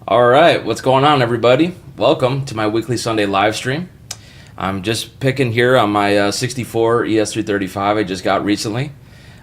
All right, what's going on, everybody? Welcome to my weekly Sunday live stream. I'm just picking here on my 64 ES-335 I just got recently.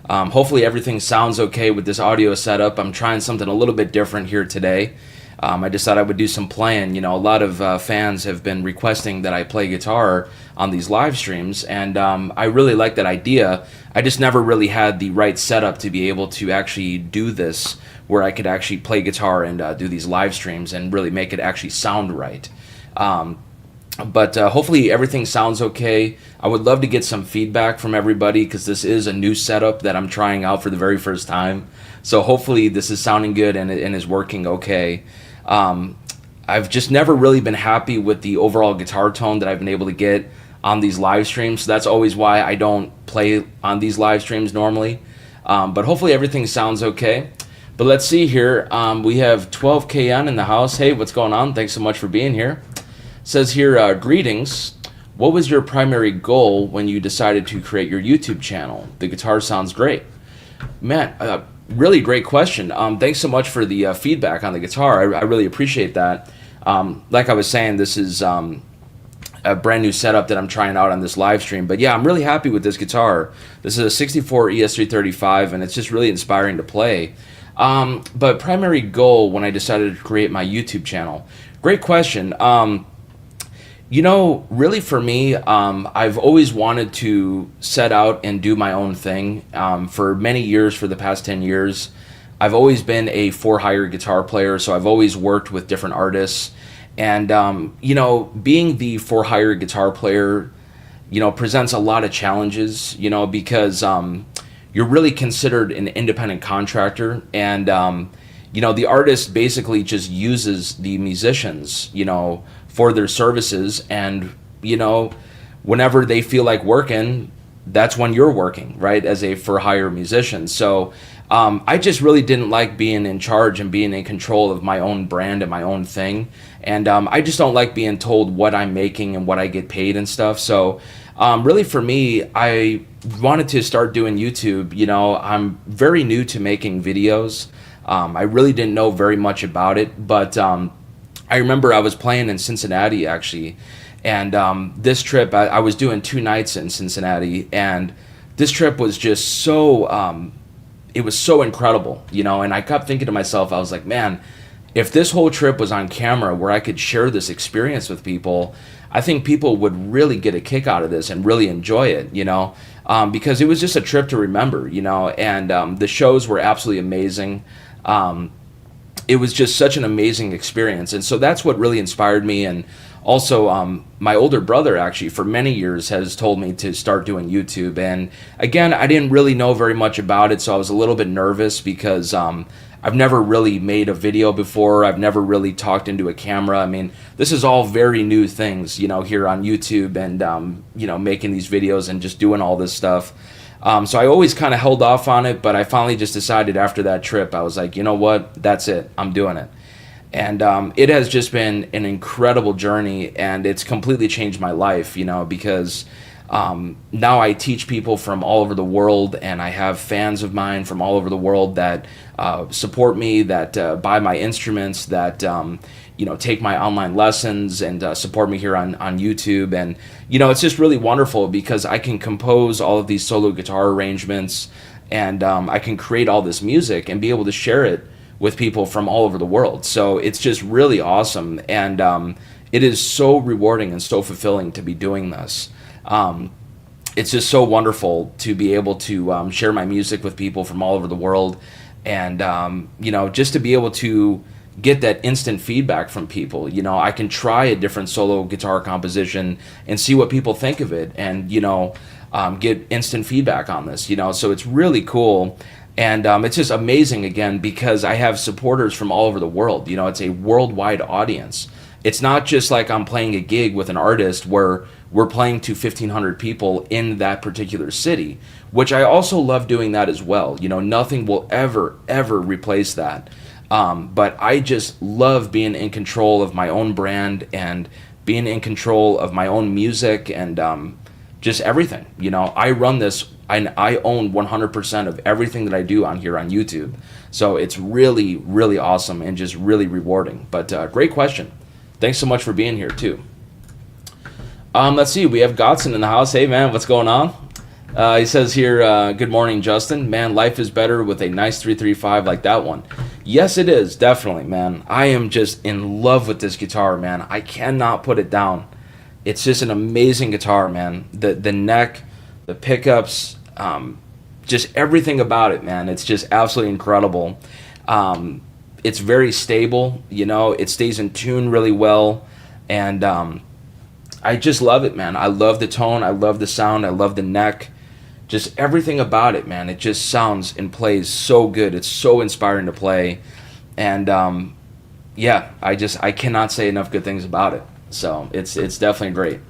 Hopefully everything sounds okay with this audio setup. I'm trying something a little bit different here today. I just thought I would do some playing. You know, a lot of fans have been requesting that I play guitar on these live streams, and I really like that idea. I just never really had the right setup to be able to actually do this, where I could actually play guitar and do these live streams and really make it actually sound right. But hopefully everything sounds okay. I would love to get some feedback from everybody because this is a new setup that I'm trying out for the very first time. So hopefully this is sounding good and is working okay. I've just never really been happy with the overall guitar tone that I've been able to get on these live streams. So that's always why I don't play on these live streams normally. But hopefully everything sounds okay. But let's see here. We have 12KN in the house. Hey, what's going on? Thanks so much for being here. Says here, greetings. What was your primary goal when you decided to create your YouTube channel? The guitar sounds great. Man, really great question. Thanks so much for the feedback on the guitar. I really appreciate that. Like I was saying, this is a brand new setup that I'm trying out on this live stream. But yeah, I'm really happy with this guitar. This is a 64 ES-335, and it's just really inspiring to play. But primary goal when I decided to create my YouTube channel. Great question. You know, really for me, I've always wanted to set out and do my own thing. For many years, for the past 10 years, I've always been a for-hire guitar player, so I've always worked with different artists. And, you know, being the for-hire guitar player, you know, presents a lot of challenges, you know, because you're really considered an independent contractor. And, you know, the artist basically just uses the musicians, you know, for their services, and you know, whenever they feel like working, that's when you're working, right, as a for hire musician. So I just really didn't like being in charge and being in control of my own brand and my own thing, and I just don't like being told what I'm making and what I get paid and stuff. So really for me, I wanted to start doing YouTube. You know, I'm very new to making videos. I really didn't know very much about it, but I remember I was playing in Cincinnati, actually, and this trip, I was doing 2 nights in Cincinnati, and this trip was just so, it was so incredible, you know, and I kept thinking to myself, I was like, man, if this whole trip was on camera where I could share this experience with people, I think people would really get a kick out of this and really enjoy it, you know, because it was just a trip to remember, you know, and the shows were absolutely amazing. It was just such an amazing experience, and so that's what really inspired me. And also my older brother, actually, for many years has told me to start doing YouTube, and again, I didn't really know very much about it, so I was a little bit nervous because I've never really made a video before. I've never really talked into a camera. I mean, this is all very new things, you know, here on YouTube, and you know, making these videos and just doing all this stuff. So I always kind of held off on it, but I finally just decided after that trip, I was like, you know what, that's it, I'm doing it. And it has just been an incredible journey, and it's completely changed my life, you know, because now I teach people from all over the world, and I have fans of mine from all over the world that support me, that buy my instruments, that take my online lessons and support me here on YouTube. And it's just really wonderful because I can compose all of these solo guitar arrangements, and I can create all this music and be able to share it with people from all over the world. So it's just really awesome, and it is so rewarding and so fulfilling to be doing this. It's just so wonderful to be able to share my music with people from all over the world, and just to be able to get that instant feedback from people. I can try a different solo guitar composition and see what people think of it, and get instant feedback on this. So it's really cool. And it's just amazing, again, because I have supporters from all over the world. It's a worldwide audience. It's not just like I'm playing a gig with an artist where we're playing to 1,500 people in that particular city, which I also love doing that as well. Nothing will ever, ever replace that. But I just love being in control of my own brand and being in control of my own music and just everything. I run this, and I own 100% of everything that I do on here on YouTube. So it's really, really awesome and just really rewarding. But great question. Thanks so much for being here too. Let's see, we have Gibson in the house. Hey man, what's going on? He says here, good morning, Justin. Man, life is better with a nice 335 like that one. Yes, it is, definitely, man. I am just in love with this guitar, man. I cannot put it down. It's just an amazing guitar, man. The neck, the pickups, just everything about it, man. It's just absolutely incredible. It's very stable, it stays in tune really well, and I just love it, man. I love the tone, I love the sound, I love the neck, just everything about it, man. It just sounds and plays so good. It's so inspiring to play, and I cannot say enough good things about it. So it's definitely great.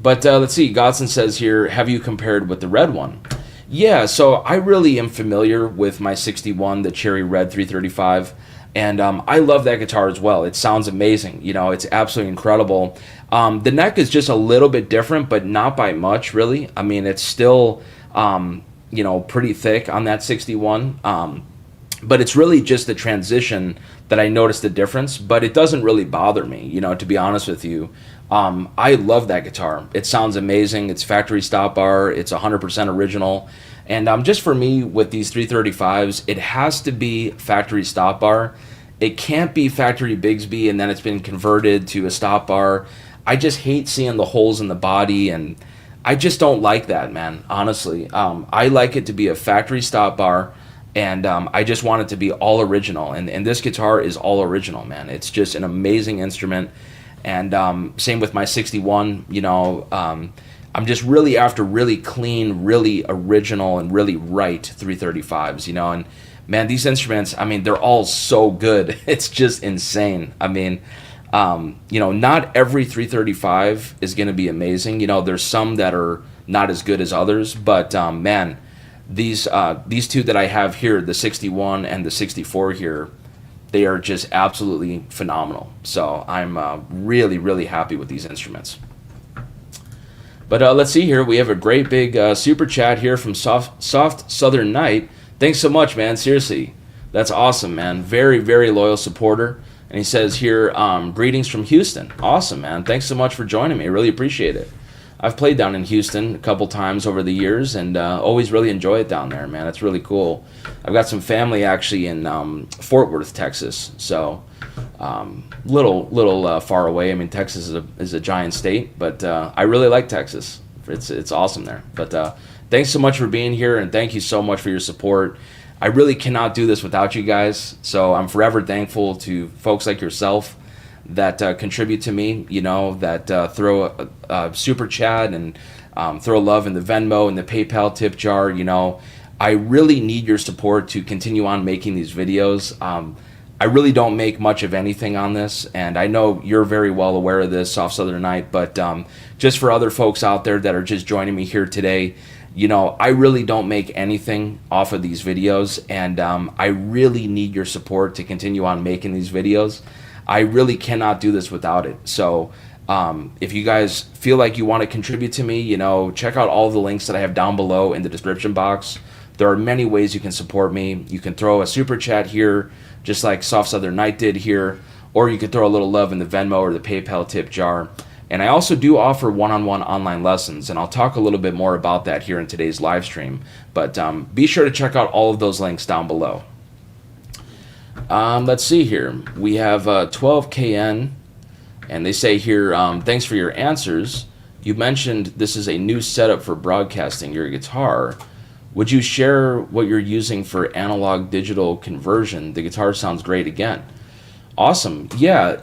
But let's see, Godson says here, have you compared with the red one? Yeah, so I really am familiar with my 61, the Cherry Red 335, and I love that guitar as well. It sounds amazing. It's absolutely incredible. The neck is just a little bit different, but not by much, really. I mean, it's still, pretty thick on that 61, but it's really just the transition that I noticed the difference, but it doesn't really bother me, to be honest with you. I love that guitar. It sounds amazing. It's factory stop bar. It's 100% original. And just for me, with these 335s, it has to be factory stop bar. It can't be factory Bigsby and then it's been converted to a stop bar. I just hate seeing the holes in the body, and I just don't like that, man, honestly. I like it to be a factory stop bar, and I just want it to be all original. And this guitar is all original, man. It's just an amazing instrument. And same with my 61, I'm just really after really clean, really original, and really right 335s, and man, these instruments, I mean, they're all so good. It's just insane. I mean, not every 335 is going to be amazing. There's some that are not as good as others, but man, these two that I have here, the 61 and the 64 here, they are just absolutely phenomenal. So I'm really, really happy with these instruments. But let's see here. We have a great big super chat here from Soft Southern Night. Thanks so much, man. Seriously, that's awesome, man. Very, very loyal supporter. And he says here, greetings from Houston. Awesome, man. Thanks so much for joining me. I really appreciate it. I've played down in Houston a couple times over the years, and always really enjoy it down there, man. It's really cool. I've got some family actually in Fort Worth, Texas, so little far away. I mean, Texas is a giant state, but I really like Texas. It's awesome there. But thanks so much for being here, and thank you so much for your support. I really cannot do this without you guys, so I'm forever thankful to folks like yourself that contribute to me, that throw a super chat and throw love in the Venmo and the PayPal tip jar. I really need your support to continue on making these videos. I really don't make much of anything on this, and I know you're very well aware of this, Soft Southern Night, but just for other folks out there that are just joining me here today, I really don't make anything off of these videos, and I really need your support to continue on making these videos. I really cannot do this without it. So If you guys feel like you want to contribute to me, check out all the links that I have down below in the description box. There are many ways you can support me. You can throw a super chat here, just like Soft Southern Night did here, or you could throw a little love in the Venmo or the PayPal tip jar. And I also do offer one-on-one online lessons, and I'll talk a little bit more about that here in today's live stream. But be sure to check out all of those links down below. Let's see here. We have 12KN, and they say here, thanks for your answers. You mentioned this is a new setup for broadcasting your guitar. Would you share what you're using for analog digital conversion? The guitar sounds great again. Awesome. Yeah,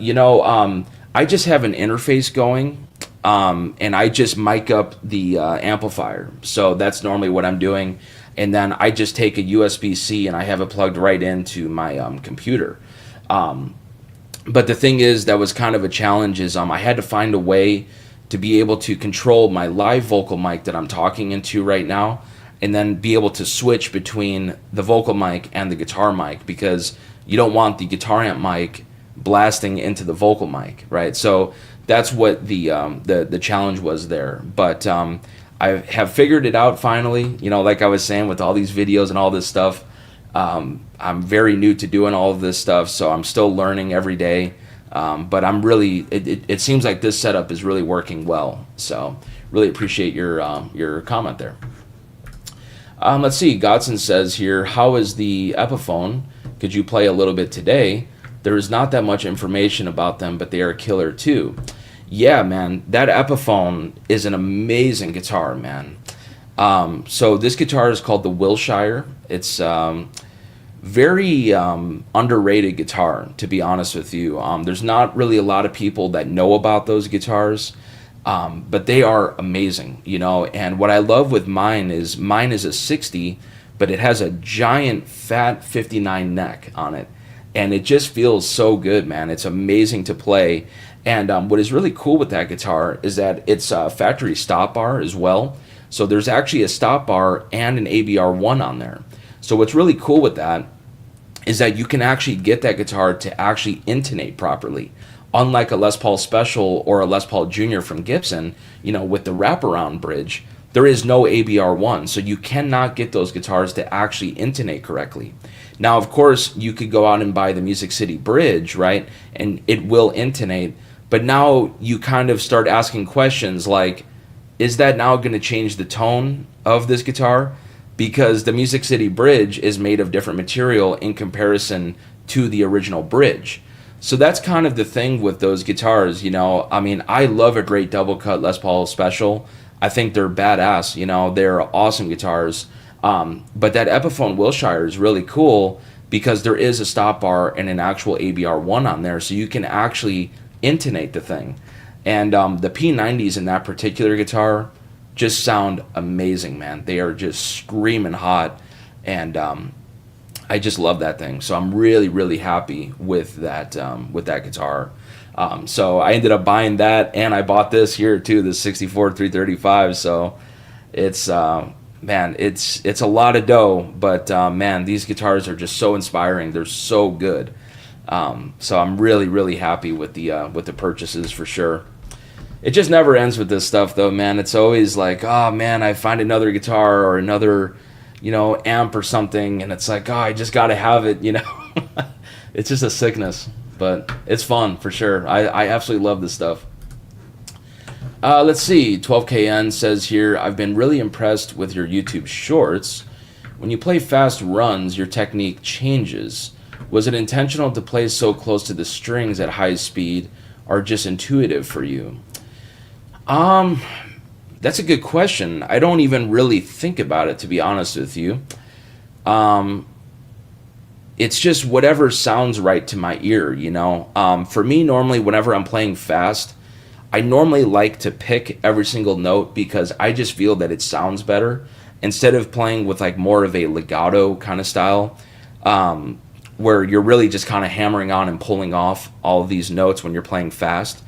I just have an interface going, and I just mic up the amplifier. So that's normally what I'm doing. And then I just take a USB-C and I have it plugged right into my computer. But the thing is, that was kind of a challenge, is I had to find a way to be able to control my live vocal mic that I'm talking into right now, and then be able to switch between the vocal mic and the guitar mic, because you don't want the guitar amp mic blasting into the vocal mic, right? So that's what the challenge was there. But I have figured it out finally. Like I was saying, with all these videos and all this stuff, I'm very new to doing all of this stuff, so I'm still learning every day. But I'm really, it seems like this setup is really working well. So really appreciate your comment there. Let's see. Godson says here, how is the Epiphone? Could you play a little bit today? There is not that much information about them, but they are killer too. Yeah, man, that Epiphone is an amazing guitar, man. So this guitar is called the Wilshire. It's very underrated guitar, to be honest with you. There's not really a lot of people that know about those guitars, but they are amazing, And what I love with mine is a 60, but it has a giant fat 59 neck on it. And it just feels so good, man. It's amazing to play. And what is really cool with that guitar is that it's a factory stop bar as well. So there's actually a stop bar and an ABR1 on there. So what's really cool with that is that you can actually get that guitar to actually intonate properly. Unlike a Les Paul Special or a Les Paul Jr. from Gibson, with the wraparound bridge, there is no ABR1. So you cannot get those guitars to actually intonate correctly. Now, of course, you could go out and buy the Music City Bridge, right? And it will intonate. But now you kind of start asking questions like, is that now going to change the tone of this guitar? Because the Music City Bridge is made of different material in comparison to the original bridge. So that's kind of the thing with those guitars, I love a great double cut Les Paul Special. I think they're badass, they're awesome guitars. But that Epiphone Wilshire is really cool because there is a stop bar and an actual ABR1 on there, so you can actually intonate the thing. And the P90s in that particular guitar just sound amazing, man. They are just screaming hot, and I just love that thing. So I'm really, really happy with that guitar. So I ended up buying that, and I bought this here too, the 64 335. So it's man, it's a lot of dough, but man, these guitars are just so inspiring. They're so good. So I'm really, really happy with the purchases for sure. It just never ends with this stuff though, man. It's always like, oh man, I find another guitar or another, amp or something, and it's like, oh, I just gotta have it, It's just a sickness, but it's fun for sure. I absolutely love this stuff. Let's see. 12KN says here, I've been really impressed with your YouTube shorts. When you play fast runs, your technique changes. Was it intentional to play so close to the strings at high speed, or just intuitive for you? That's a good question. I don't even really think about it, to be honest with you. It's just whatever sounds right to my ear, For me, normally, whenever I'm playing fast, I normally like to pick every single note because I just feel that it sounds better instead of playing with like more of a legato kind of style, where you're really just kind of hammering on and pulling off all of these notes when you're playing fast.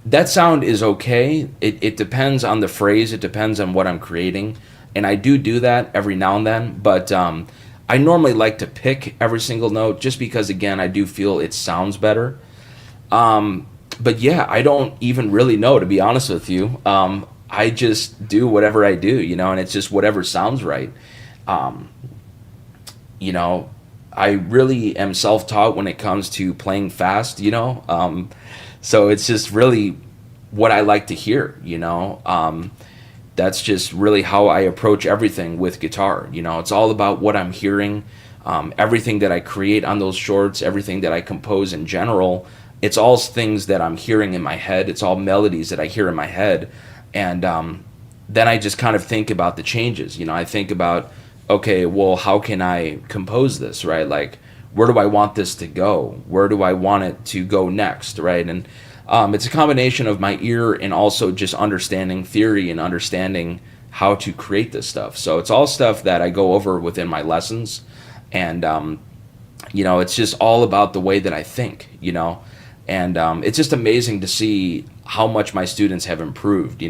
That sound is okay. It depends on the phrase. It depends on what I'm creating. And I do that every now and then. But I normally like to pick every single note just because, again, I do feel it sounds better. But yeah, I don't even really know, to be honest with you. I just do whatever I do, and it's just whatever sounds right. Um, you know, I really am self-taught when it comes to playing fast, so it's just really what I like to hear. That's just really how I approach everything with guitar. It's all about what I'm hearing. Everything that I create on those shorts, everything that I compose in general, it's all things that I'm hearing in my head. It's all melodies that I hear in my head. And then I just kind of think about the changes. I think about, okay, well, how can I compose this, right? Like, where do I want this to go? Where do I want it to go next, right? And it's a combination of my ear and also just understanding theory and understanding how to create this stuff. So it's all stuff that I go over within my lessons. And, it's just all about the way that I think. And it's just amazing to see how much my students have improved.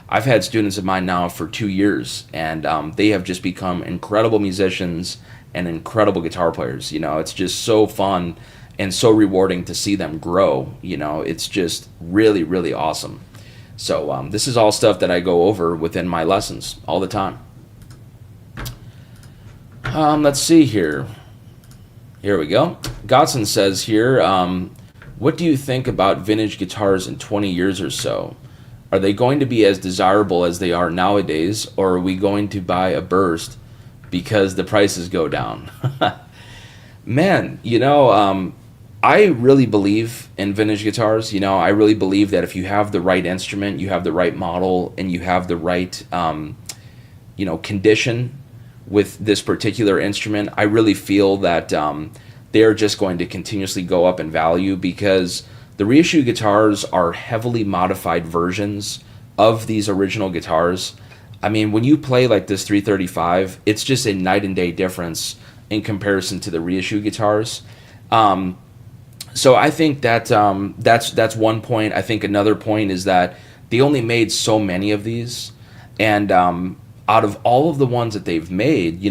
I've had students of mine now for 2 years, and they have just become incredible musicians and incredible guitar players. It's just so fun and so rewarding to see them grow. It's just really, really awesome. So this is all stuff that I go over within my lessons all the time. Let's see here. Here we go. Godson says here, what do you think about vintage guitars in 20 years or so? Are they going to be as desirable as they are nowadays, or are we going to buy a burst because the prices go down? Man, I really believe in vintage guitars. I really believe that if you have the right instrument, you have the right model, and you have the right, condition with this particular instrument, I really feel that they're just going to continuously go up in value, because the reissue guitars are heavily modified versions of these original guitars. I mean, when you play like this 335, it's just a night and day difference in comparison to the reissue guitars. So I think that that's one point. I think another point is that they only made so many of these, and out of all of the ones that they've made,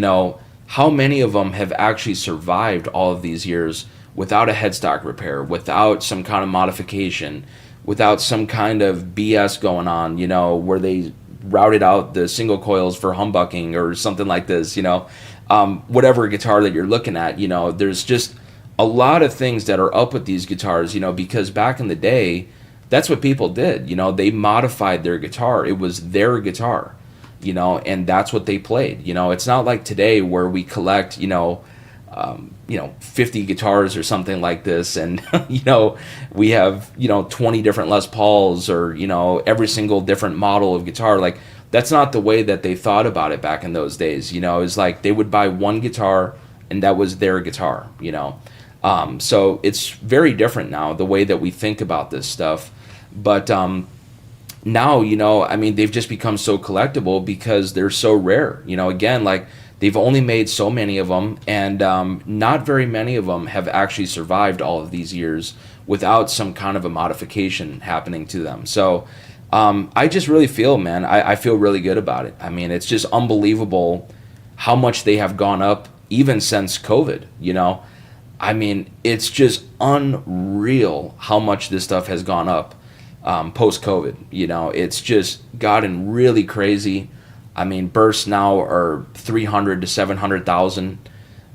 how many of them have actually survived all of these years without a headstock repair, without some kind of modification, without some kind of BS going on, where they routed out the single coils for humbucking or something like this, whatever guitar that you're looking at, there's just a lot of things that are up with these guitars, because back in the day, that's what people did. They modified their guitar. It was their guitar, and that's what they played. It's not like today where we collect, 50 guitars or something like this, and we have 20 different Les Pauls, or every single different model of guitar. Like, that's not the way that they thought about it back in those days. It's like they would buy one guitar and that was their guitar. So it's very different now, the way that we think about this stuff. But now, they've just become so collectible because they're so rare. Again, like, they've only made so many of them, and not very many of them have actually survived all of these years without some kind of a modification happening to them. So I just really feel, man, I feel really good about it. It's just unbelievable how much they have gone up even since COVID. It's just unreal how much this stuff has gone up post-COVID. It's just gotten really crazy. Bursts now are 300 to 700,000.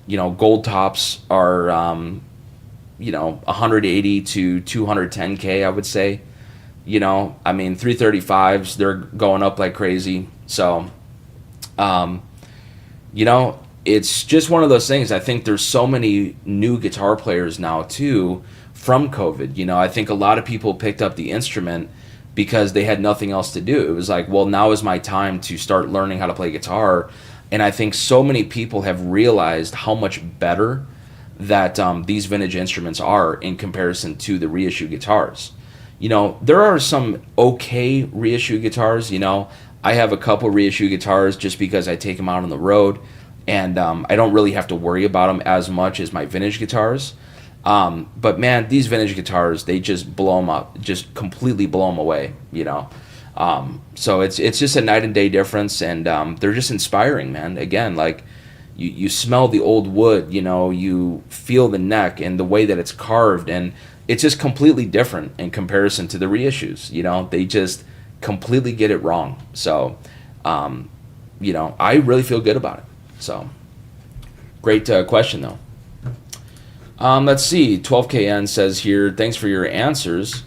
Gold tops are 180 to 210K, I would say. 335s, they're going up like crazy. So, it's just one of those things. I think there's so many new guitar players now too from COVID. I think a lot of people picked up the instrument because they had nothing else to do. It was like, well, now is my time to start learning how to play guitar. And I think so many people have realized how much better that these vintage instruments are in comparison to the reissue guitars. There are some okay reissue guitars. I have a couple reissue guitars just because I take them out on the road, and I don't really have to worry about them as much as my vintage guitars. But man, these vintage guitars, they just blow them up, just completely blow them away, so it's just a night and day difference, and they're just inspiring, man. Again, like, you smell the old wood, you feel the neck and the way that it's carved, and it's just completely different in comparison to the reissues. They just completely get it wrong. So, I really feel good about it. So, great question though. Let's see. 12KN says here, thanks for your answers.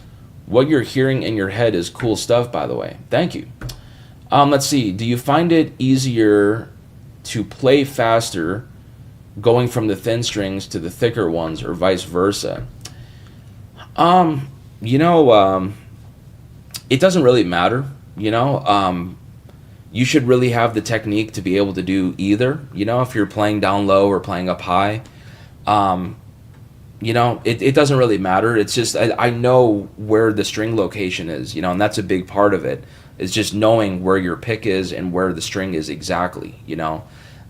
What you're hearing in your head is cool stuff, by the way. Thank you. Let's see. Do you find it easier to play faster going from the thin strings to the thicker ones or vice versa? It doesn't really matter. You should really have the technique to be able to do either. If you're playing down low or playing up high. It doesn't really matter. It's just I know where the string location is, and that's a big part of it. Is just knowing where your pick is and where the string is exactly,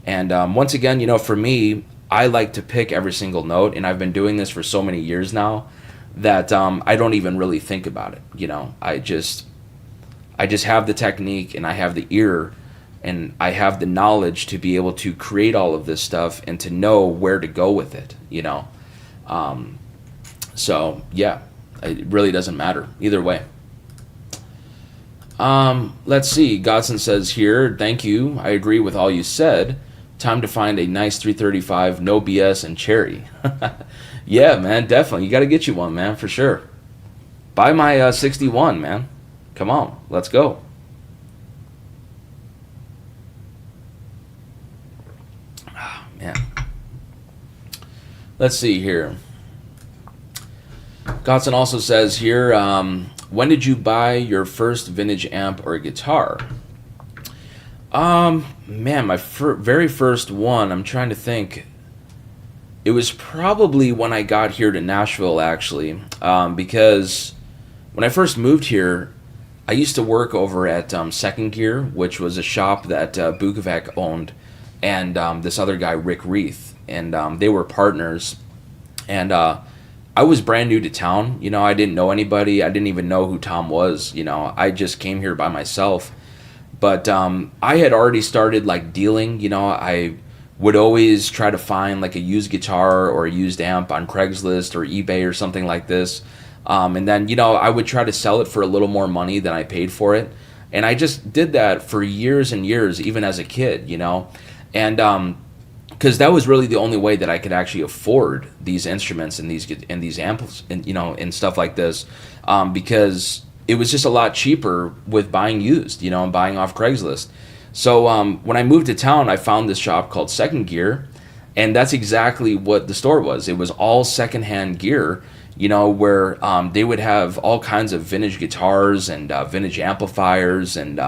And once again, for me, I like to pick every single note, and I've been doing this for so many years now that I don't even really think about it. I just have the technique, and I have the ear, and I have the knowledge to be able to create all of this stuff and to know where to go with it, So yeah, it really doesn't matter either way. Let's see. Godson says here, thank you. I agree with all you said. Time to find a nice 335, no BS, and cherry. Yeah, man, definitely. You got to get you one, man, for sure. Buy my 61, man. Come on, let's go. Oh, man. Let's see here. Godson also says here, when did you buy your first vintage amp or guitar? Man, my very first one, I'm trying to think. It was probably when I got here to Nashville, actually, because when I first moved here, I used to work over at Second Gear, which was a shop that Bukovac owned, and this other guy, Rick Reith, and they were partners. And I was brand new to town. I didn't know anybody. I didn't even know who Tom was. I just came here by myself. But I had already started like dealing. I would always try to find like a used guitar or a used amp on Craigslist or eBay or something like this. And then, I would try to sell it for a little more money than I paid for it. And I just did that for years and years, even as a kid, And because that was really the only way that I could actually afford these instruments and these amps and stuff like this, because it was just a lot cheaper with buying used, and buying off Craigslist. So when I moved to town, I found this shop called Second Gear, and that's exactly what the store was. It was all secondhand gear, where they would have all kinds of vintage guitars and vintage amplifiers and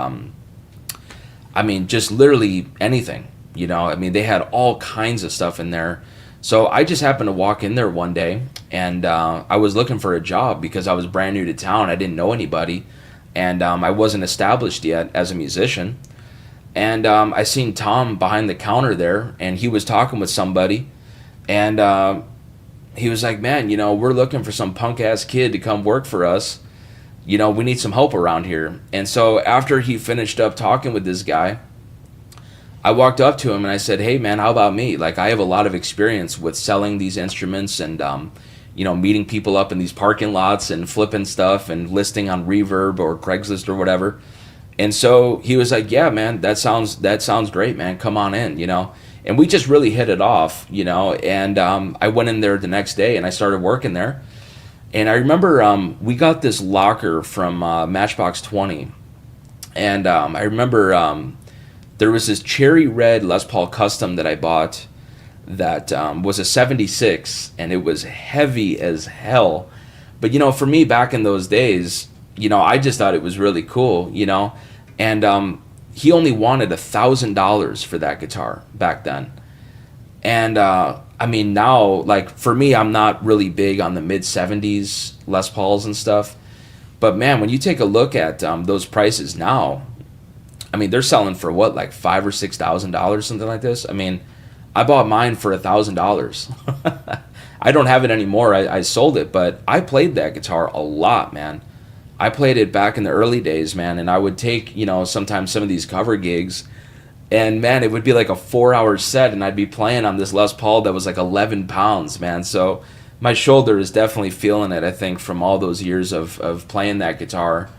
just literally anything. They had all kinds of stuff in there. So I just happened to walk in there one day, and I was looking for a job because I was brand new to town. I didn't know anybody, and I wasn't established yet as a musician. And I seen Tom behind the counter there, and he was talking with somebody, and he was like, man, we're looking for some punk-ass kid to come work for us. We need some help around here. And so after he finished up talking with this guy, I walked up to him and I said, hey, man, how about me? Like, I have a lot of experience with selling these instruments and, meeting people up in these parking lots and flipping stuff and listing on Reverb or Craigslist or whatever. And so he was like, yeah, man, that sounds great, man. Come on in, And we just really hit it off, and I went in there the next day and I started working there. And I remember we got this locker from Matchbox 20. And I remember there was this cherry red Les Paul Custom that I bought that was a 76, and it was heavy as hell. But, for me back in those days, I just thought it was really cool, And he only wanted $1,000 for that guitar back then. And, now, like, for me, I'm not really big on the mid-70s Les Pauls and stuff. But, man, when you take a look at those prices now, they're selling for what, like $5,000 or $6,000, something like this. I bought mine for $1,000. I don't have it anymore. I sold it, but I played that guitar a lot, man. I played it back in the early days, man, and I would take, sometimes some of these cover gigs, and man, it would be like a 4-hour set, and I'd be playing on this Les Paul that was like 11 pounds, man. So my shoulder is definitely feeling it. I think from all those years of playing that guitar,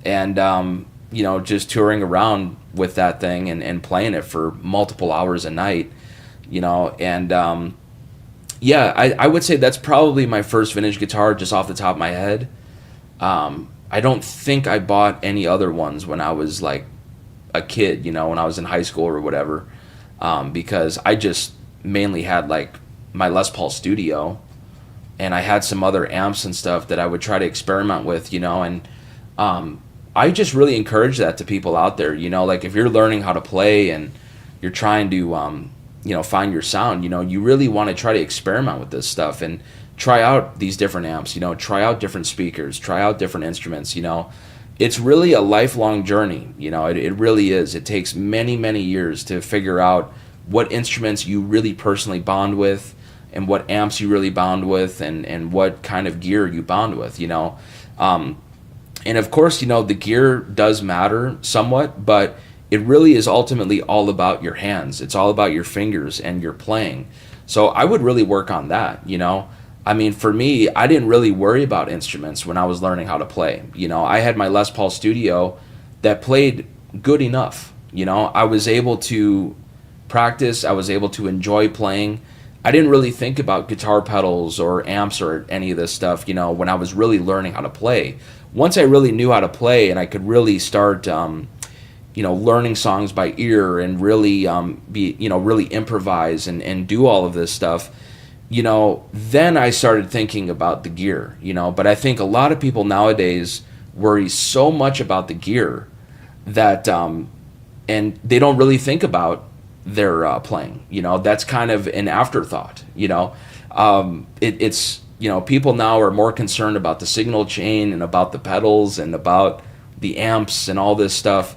and just touring around with that thing and playing it for multiple hours a night. And yeah, I would say that's probably my first vintage guitar, just off the top of my head. I don't think I bought any other ones when I was like a kid, when I was in high school or whatever, because I just mainly had like my Les Paul Studio, and I had some other amps and stuff that I would try to experiment with, and I just really encourage that to people out there, like if you're learning how to play and you're trying to, find your sound, you really want to try to experiment with this stuff and try out these different amps, try out different speakers, try out different instruments, It's really a lifelong journey, it really is. It takes many, many years to figure out what instruments you really personally bond with and what amps you really bond with and what kind of gear you bond with, And of course, the gear does matter somewhat, but it really is ultimately all about your hands. It's all about your fingers and your playing. So I would really work on that, I mean, for me, I didn't really worry about instruments when I was learning how to play. I had my Les Paul Studio that played good enough. I was able to practice. I was able to enjoy playing. I didn't really think about guitar pedals or amps or any of this stuff, when I was really learning how to play. Once I really knew how to play and I could really start, learning songs by ear and really really improvise and do all of this stuff, then I started thinking about the gear, but I think a lot of people nowadays worry so much about the gear that, and they don't really think about their playing, that's kind of an afterthought, it's, people now are more concerned about the signal chain and about the pedals and about the amps and all this stuff.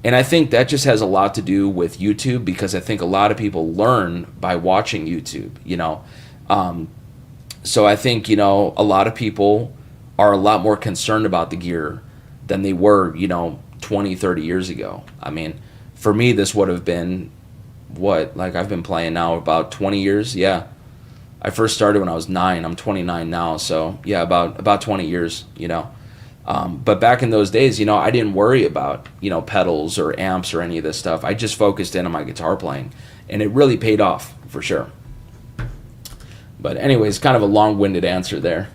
And I think that just has a lot to do with YouTube, because I think a lot of people learn by watching YouTube, So I think, a lot of people are a lot more concerned about the gear than they were, 20, 30 years ago. I mean, for me, this would have been I've been playing now about 20 years. Yeah. I first started when I was 9. I'm 29 now. So yeah, about 20 years, but back in those days, I didn't worry about, pedals or amps or any of this stuff. I just focused in on my guitar playing, and it really paid off for sure. But anyways, kind of a long-winded answer there.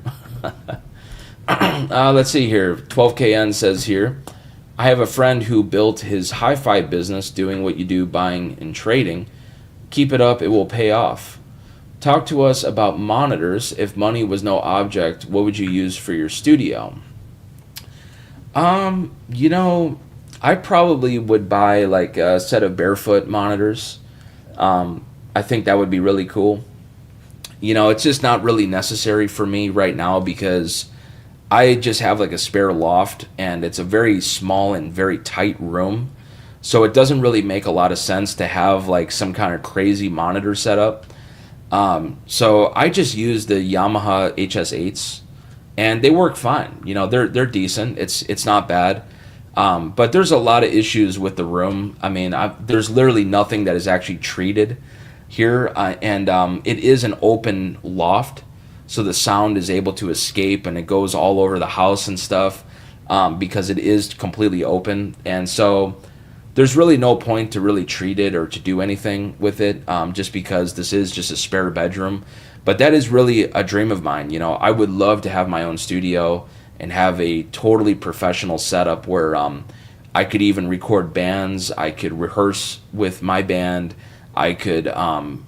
Let's see here. 12KN says here, I have a friend who built his hi-fi business doing what you do, buying and trading. Keep it up, it will pay off. Talk to us about monitors. If money was no object, what would you use for your studio? I probably would buy like a set of barefoot monitors. I think that would be really cool. It's just not really necessary for me right now because I just have like a spare loft and it's a very small and very tight room. So it doesn't really make a lot of sense to have like some kind of crazy monitor setup. So I just use the Yamaha HS8s and they work fine. They're decent. It's not bad. But there's a lot of issues with the room. I mean, there's literally nothing that is actually treated here, and it is an open loft, so the sound is able to escape and it goes all over the house and stuff, because it is completely open, and so there's really no point to really treat it or to do anything with it, just because this is just a spare bedroom. But that is really a dream of mine. I would love to have my own studio and have a totally professional setup where I could even record bands, I could rehearse with my band, I could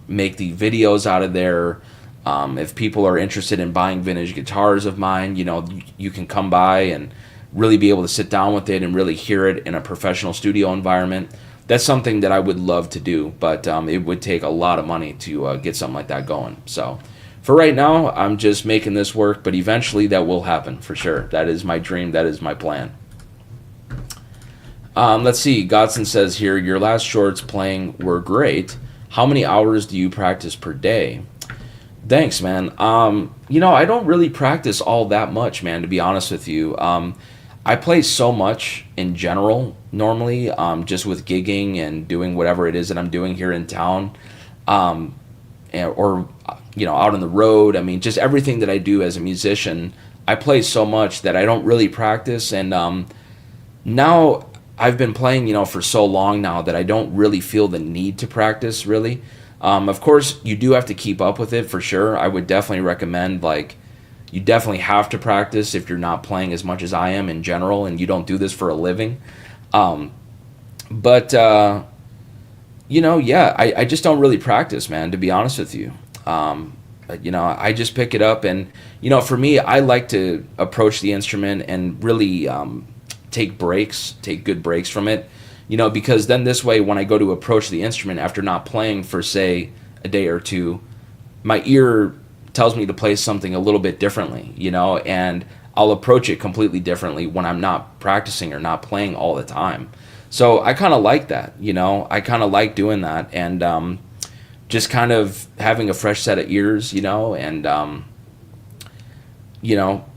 make the videos out of there. If people are interested in buying vintage guitars of mine, you can come by and really be able to sit down with it and really hear it in a professional studio environment. That's something that I would love to do, but it would take a lot of money to get something like that going. So for right now, I'm just making this work, but eventually that will happen for sure. That is my dream. That is my plan. Let's see. Godson says here, your last shorts playing were great. How many hours do you practice per day? Thanks, man. I don't really practice all that much, man, to be honest with you. I play so much in general normally, just with gigging and doing whatever it is that I'm doing here in town. Or out on the road. I mean, just everything that I do as a musician, I play so much that I don't really practice. And now I've been playing, for so long now that I don't really feel the need to practice really. Of course, you do have to keep up with it for sure. I would definitely recommend, like, you definitely have to practice if you're not playing as much as I am in general and you don't do this for a living. But yeah, I just don't really practice, man, to be honest with you. I just pick it up, and for me, I like to approach the instrument and really take good breaks from it, because then this way, when I go to approach the instrument after not playing for, say, a day or two, my ear tells me to play something a little bit differently, and I'll approach it completely differently when I'm not practicing or not playing all the time. So I kind of like that, I kind of like doing that, and just kind of having a fresh set of ears, and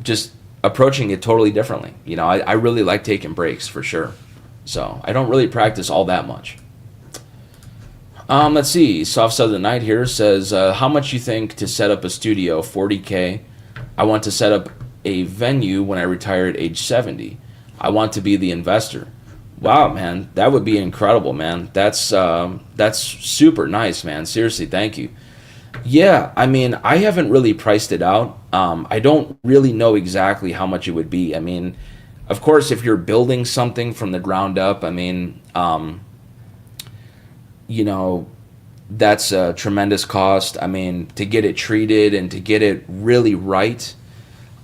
just approaching it totally differently. I really like taking breaks for sure. So I don't really practice all that much. Let's see. Soft Southern Night here says, how much you think to set up a studio? $40K. I want to set up a venue when I retire at age 70. I want to be the investor. Wow, man, that would be incredible, man. That's super nice, man. Seriously, thank you. Yeah, I mean, I haven't really priced it out. I don't really know exactly how much it would be. I mean, of course, if you're building something from the ground up, I mean, that's a tremendous cost. I mean, to get it treated and to get it really right,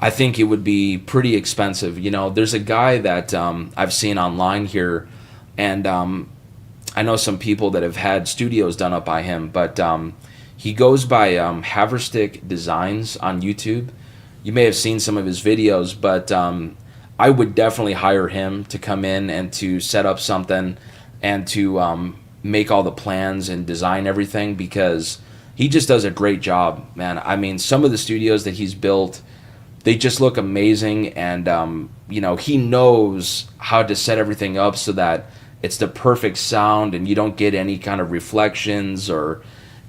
I think it would be pretty expensive. There's a guy that I've seen online here, and I know some people that have had studios done up by him, but he goes by Haverstick Designs on YouTube. You may have seen some of his videos, but I would definitely hire him to come in and to set up something and to make all the plans and design everything, because he just does a great job, man. I mean, some of the studios that he's built, they just look amazing, and he knows how to set everything up so that it's the perfect sound and you don't get any kind of reflections, or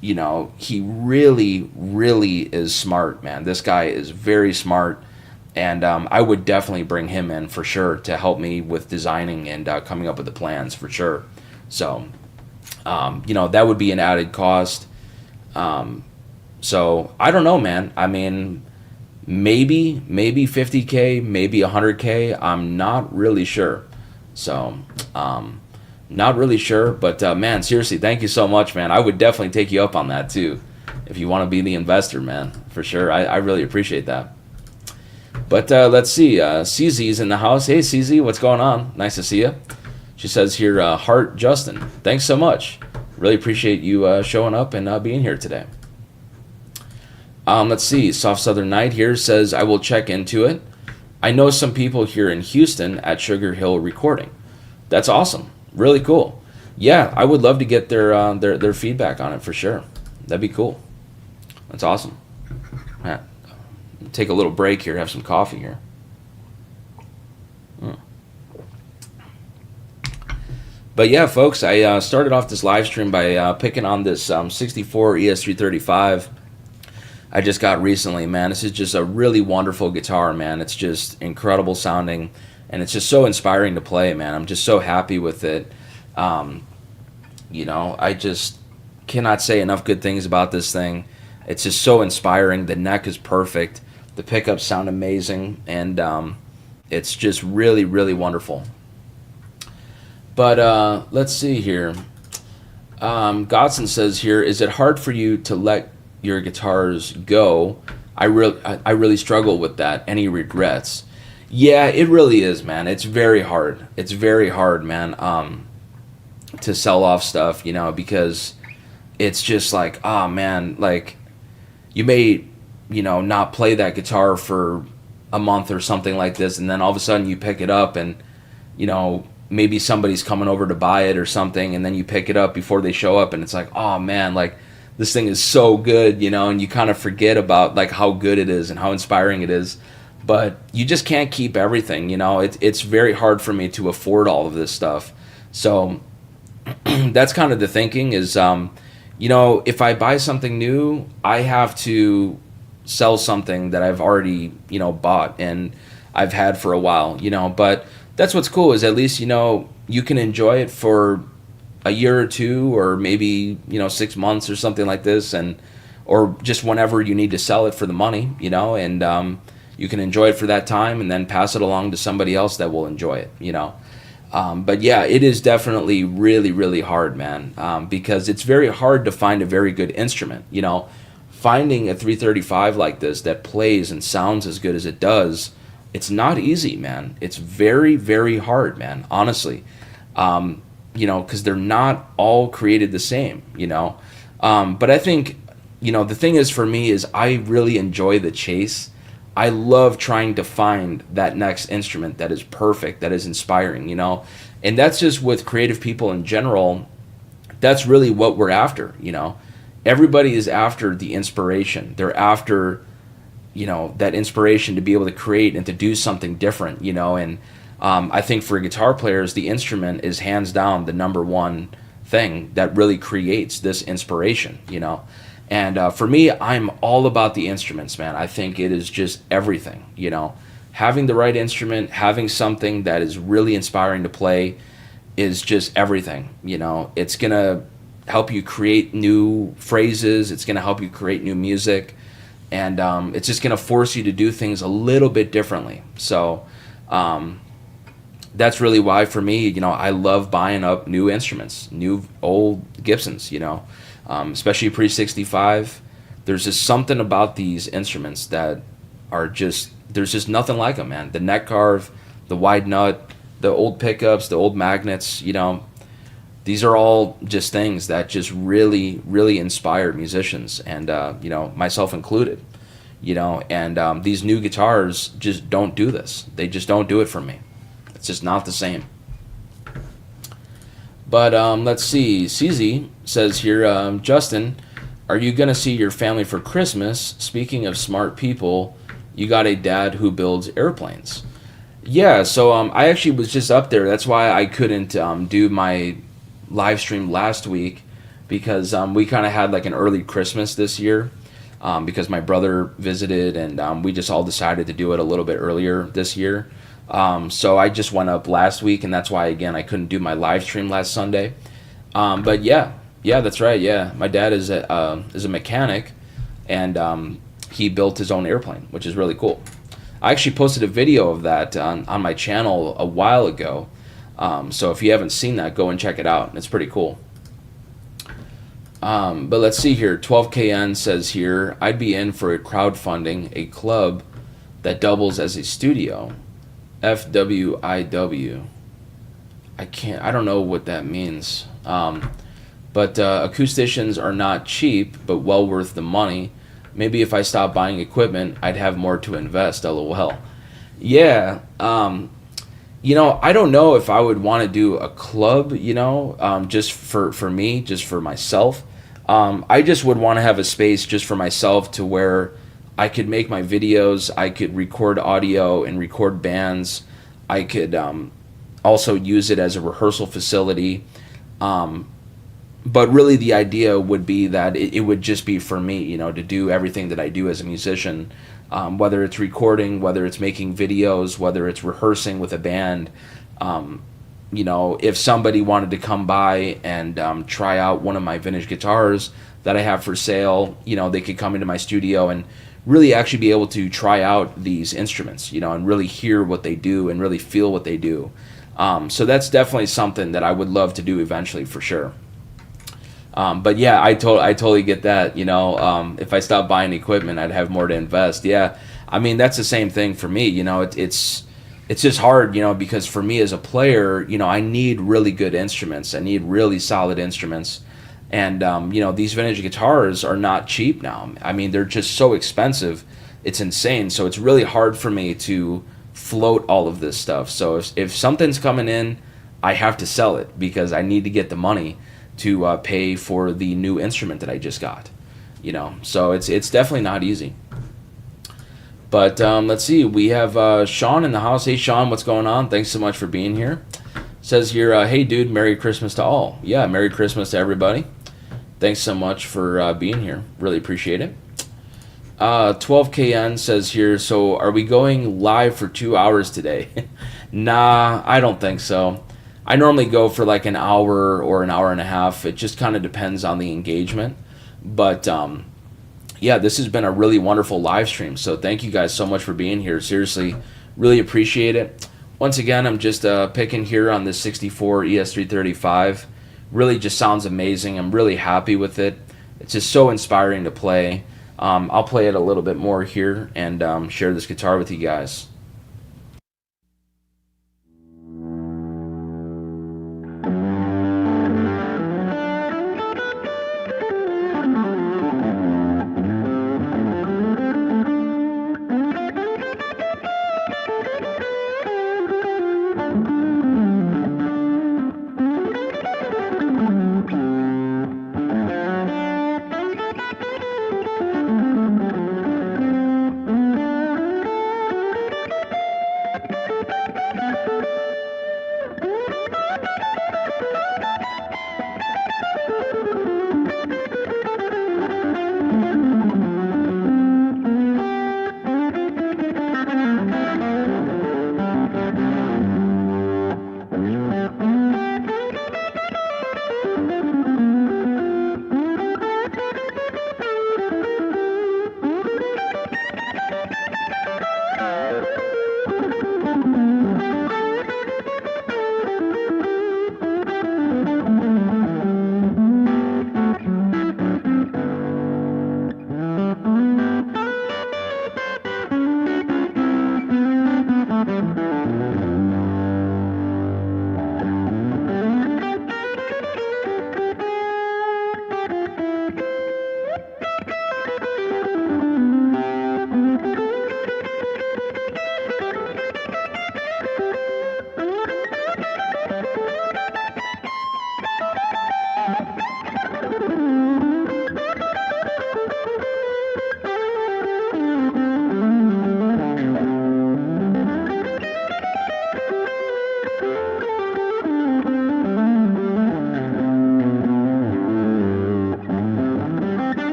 he really, really is smart, man. This guy is very smart, and I would definitely bring him in for sure to help me with designing and coming up with the plans for sure. So that would be an added cost. So I don't know, man. I mean, maybe 50K, maybe 100K. I'm not really sure. So not really sure, but man, seriously, thank you so much, man. I would definitely take you up on that too, if you want to be the investor, man, for sure. I really appreciate that. But let's see, CZ's in the house. Hey, CZ, what's going on? Nice to see you. She says here, Heart Justin, thanks so much. Really appreciate you showing up and being here today. Let's see, Soft Southern Night here says, I will check into it. I know some people here in Houston at Sugar Hill Recording. That's awesome. Really cool. Yeah, I would love to get their feedback on it for sure. That'd be cool. That's awesome. Yeah. Take a little break here, have some coffee here. But yeah, folks, I started off this live stream by picking on this 64 ES-335 I just got recently, man. This is just a really wonderful guitar, man. It's just incredible sounding, and it's just so inspiring to play, man. I'm just so happy with it. I just cannot say enough good things about this thing. It's just so inspiring. The neck is perfect. The pickups sound amazing, and it's just really, really wonderful. But let's see here. Godson says here, is it hard for you to let your guitars go? I really struggle with that. Any regrets? Yeah, it really is, man. It's very hard. It's very hard, man, to sell off stuff, because it's just like, oh, man, like, you may, not play that guitar for a month or something like this, and then all of a sudden you pick it up and, maybe somebody's coming over to buy it or something, and then you pick it up before they show up, and it's like, oh, man, like, this thing is so good, and you kind of forget about, like, how good it is and how inspiring it is. But you just can't keep everything, it's very hard for me to afford all of this stuff. So that's kind of the thinking is, if I buy something new, I have to sell something that I've already, bought and I've had for a while, but that's what's cool is at least, you can enjoy it for a year or two or maybe, 6 months or something like this, and or just whenever you need to sell it for the money, and you can enjoy it for that time and then pass it along to somebody else that will enjoy it. But yeah, it is definitely really, really hard, man, because it's very hard to find a very good instrument. Finding a 335 like this that plays and sounds as good as it does, it's not easy, man. It's very, very hard, man, honestly. Because they're not all created the same, But I think, the thing is for me is I really enjoy the chase. I love trying to find that next instrument that is perfect, that is inspiring, and that's just with creative people in general. That's really what we're after, Everybody is after the inspiration. They're after, that inspiration to be able to create and to do something different, and I think for guitar players, the instrument is hands down the number one thing that really creates this inspiration, And for me, I'm all about the instruments, man. I think it is just everything, Having the right instrument, having something that is really inspiring to play is just everything, It's going to help you create new phrases. It's going to help you create new music. And it's just going to force you to do things a little bit differently. So that's really why, for me, I love buying up new instruments, new old Gibsons, especially pre-65. There's just something about these instruments that are just, there's just nothing like them, man. The neck carve, the wide nut, the old pickups, the old magnets, these are all just things that just really, really inspire musicians, and myself included. And these new guitars just don't do this. They just don't do it for me. It's just not the same. But let's see. CZ says here, Justin, are you gonna see your family for Christmas? Speaking of smart people, you got a dad who builds airplanes. Yeah. So I actually was just up there. That's why I couldn't do my live stream last week, because we kind of had like an early Christmas this year, because my brother visited, and we just all decided to do it a little bit earlier this year. So I just went up last week, and that's why, again, I couldn't do my live stream last Sunday. But yeah, that's right. Yeah, my dad is a mechanic, and he built his own airplane, which is really cool. I actually posted a video of that on my channel a while ago. So if you haven't seen that, go and check it out. It's pretty cool. But let's see here. 12KN says here, I'd be in for a crowdfunding, a club that doubles as a studio. FWIW. I don't know what that means. But acousticians are not cheap, but well worth the money. Maybe if I stopped buying equipment, I'd have more to invest, LOL. Yeah, I don't know if I would want to do a club, just for me, just for myself. I just would want to have a space just for myself to where I could make my videos, I could record audio and record bands. I could also use it as a rehearsal facility. But really the idea would be that it would just be for me, to do everything that I do as a musician. Whether it's recording, whether it's making videos, whether it's rehearsing with a band. If somebody wanted to come by and try out one of my vintage guitars that I have for sale, they could come into my studio and really actually be able to try out these instruments, and really hear what they do and really feel what they do. So that's definitely something that I would love to do eventually, for sure. But yeah, I totally get that. If I stopped buying equipment, I'd have more to invest. Yeah, I mean, that's the same thing for me. It's just hard, because for me as a player, I need really good instruments. I need really solid instruments. And, these vintage guitars are not cheap now. I mean, they're just so expensive. It's insane. So it's really hard for me to float all of this stuff. So if something's coming in, I have to sell it because I need to get the money to pay for the new instrument that I just got. So it's definitely not easy. But let's see. We have Sean in the house. Hey, Sean, what's going on? Thanks so much for being here. Says here, hey, dude, Merry Christmas to all. Yeah, Merry Christmas to everybody. Thanks so much for being here. Really appreciate it. 12KN says here, so are we going live for 2 hours today? Nah, I don't think so. I normally go for like an hour or an hour and a half. It just kind of depends on the engagement. But yeah, this has been a really wonderful live stream. So thank you guys so much for being here. Seriously, really appreciate it. Once again, I'm just picking here on this 64 ES-335. Really just sounds amazing. I'm really happy with it. It's just so inspiring to play. I'll play it a little bit more here and share this guitar with you guys.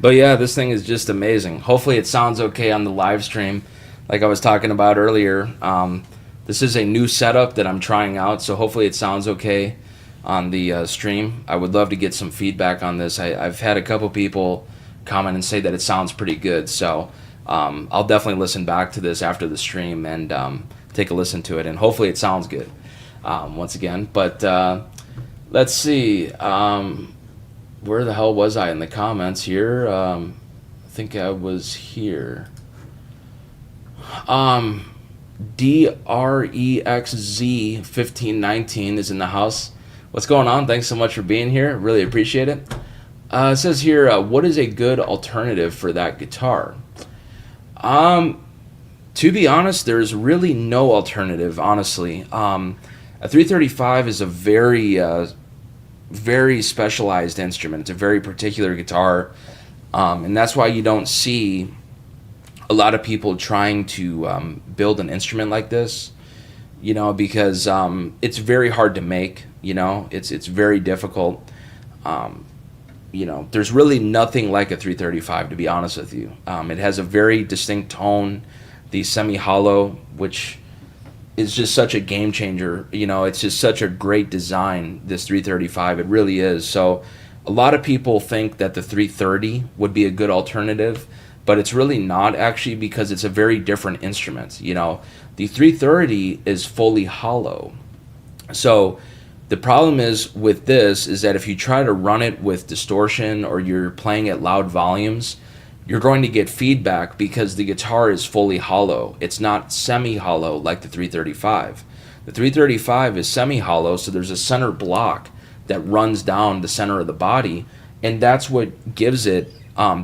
But yeah, this thing is just amazing. Hopefully it sounds okay on the live stream. Like I was talking about earlier, this is a new setup that I'm trying out, so hopefully it sounds okay on the stream. I would love to get some feedback on this. I've had a couple people comment and say that it sounds pretty good, so I'll definitely listen back to this after the stream and take a listen to it, and hopefully it sounds good once again. But let's see. Where the hell was I in the comments here? I think I was here. DREXZ1519 is in the house. What's going on? Thanks so much for being here. Really appreciate it. It says here, what is a good alternative for that guitar? To be honest, there's really no alternative, honestly. A 335 is a very specialized instrument. It's a very particular guitar, and that's why you don't see a lot of people trying to build an instrument like this, because it's very hard to make. It's very difficult. There's really nothing like a 335, to be honest with you. It has a very distinct tone, the semi-hollow, which is just such a game changer. It's just such a great design, this 335. It really is. So a lot of people think that the 330 would be a good alternative, but it's really not, actually, because it's a very different instrument. The 330 is fully hollow. So the problem is with this is that if you try to run it with distortion or you're playing at loud volumes, you're going to get feedback because the guitar is fully hollow. It's not semi-hollow like the 335. The 335 is semi-hollow, so there's a center block that runs down the center of the body, and that's what gives it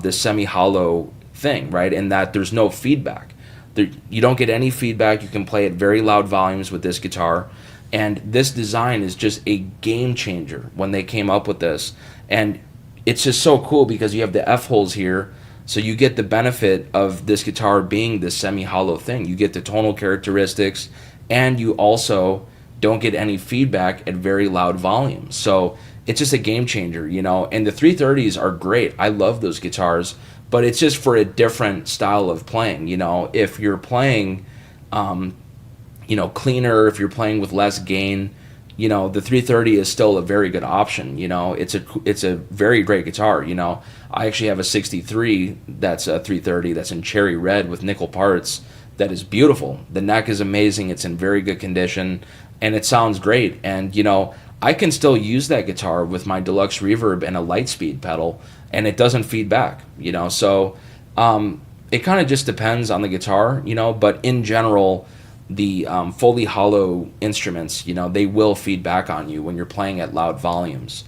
this semi-hollow thing, right? And that there's no feedback. You don't get any feedback. You can play at very loud volumes with this guitar. And this design is just a game changer when they came up with this. And it's just so cool because you have the F holes here, so you get the benefit of this guitar being this semi-hollow thing. You get the tonal characteristics, and you also don't get any feedback at very loud volumes. So it's just a game changer, you know. And the 330s are great. I love those guitars, but it's just for a different style of playing, you know. If you're playing, cleaner, if you're playing with less gain, you know, the 330 is still a very good option. You know, it's a very great guitar. You know, I actually have a 63 that's a 330 that's in cherry red with nickel parts. That is beautiful. The neck is amazing. It's in very good condition, and it sounds great. And you know, I can still use that guitar with my deluxe reverb and a Lightspeed pedal, and it doesn't feed back. You know, so it kind of just depends on the guitar. You know, but in general, the fully hollow instruments, you know, they will feed back on you when you're playing at loud volumes.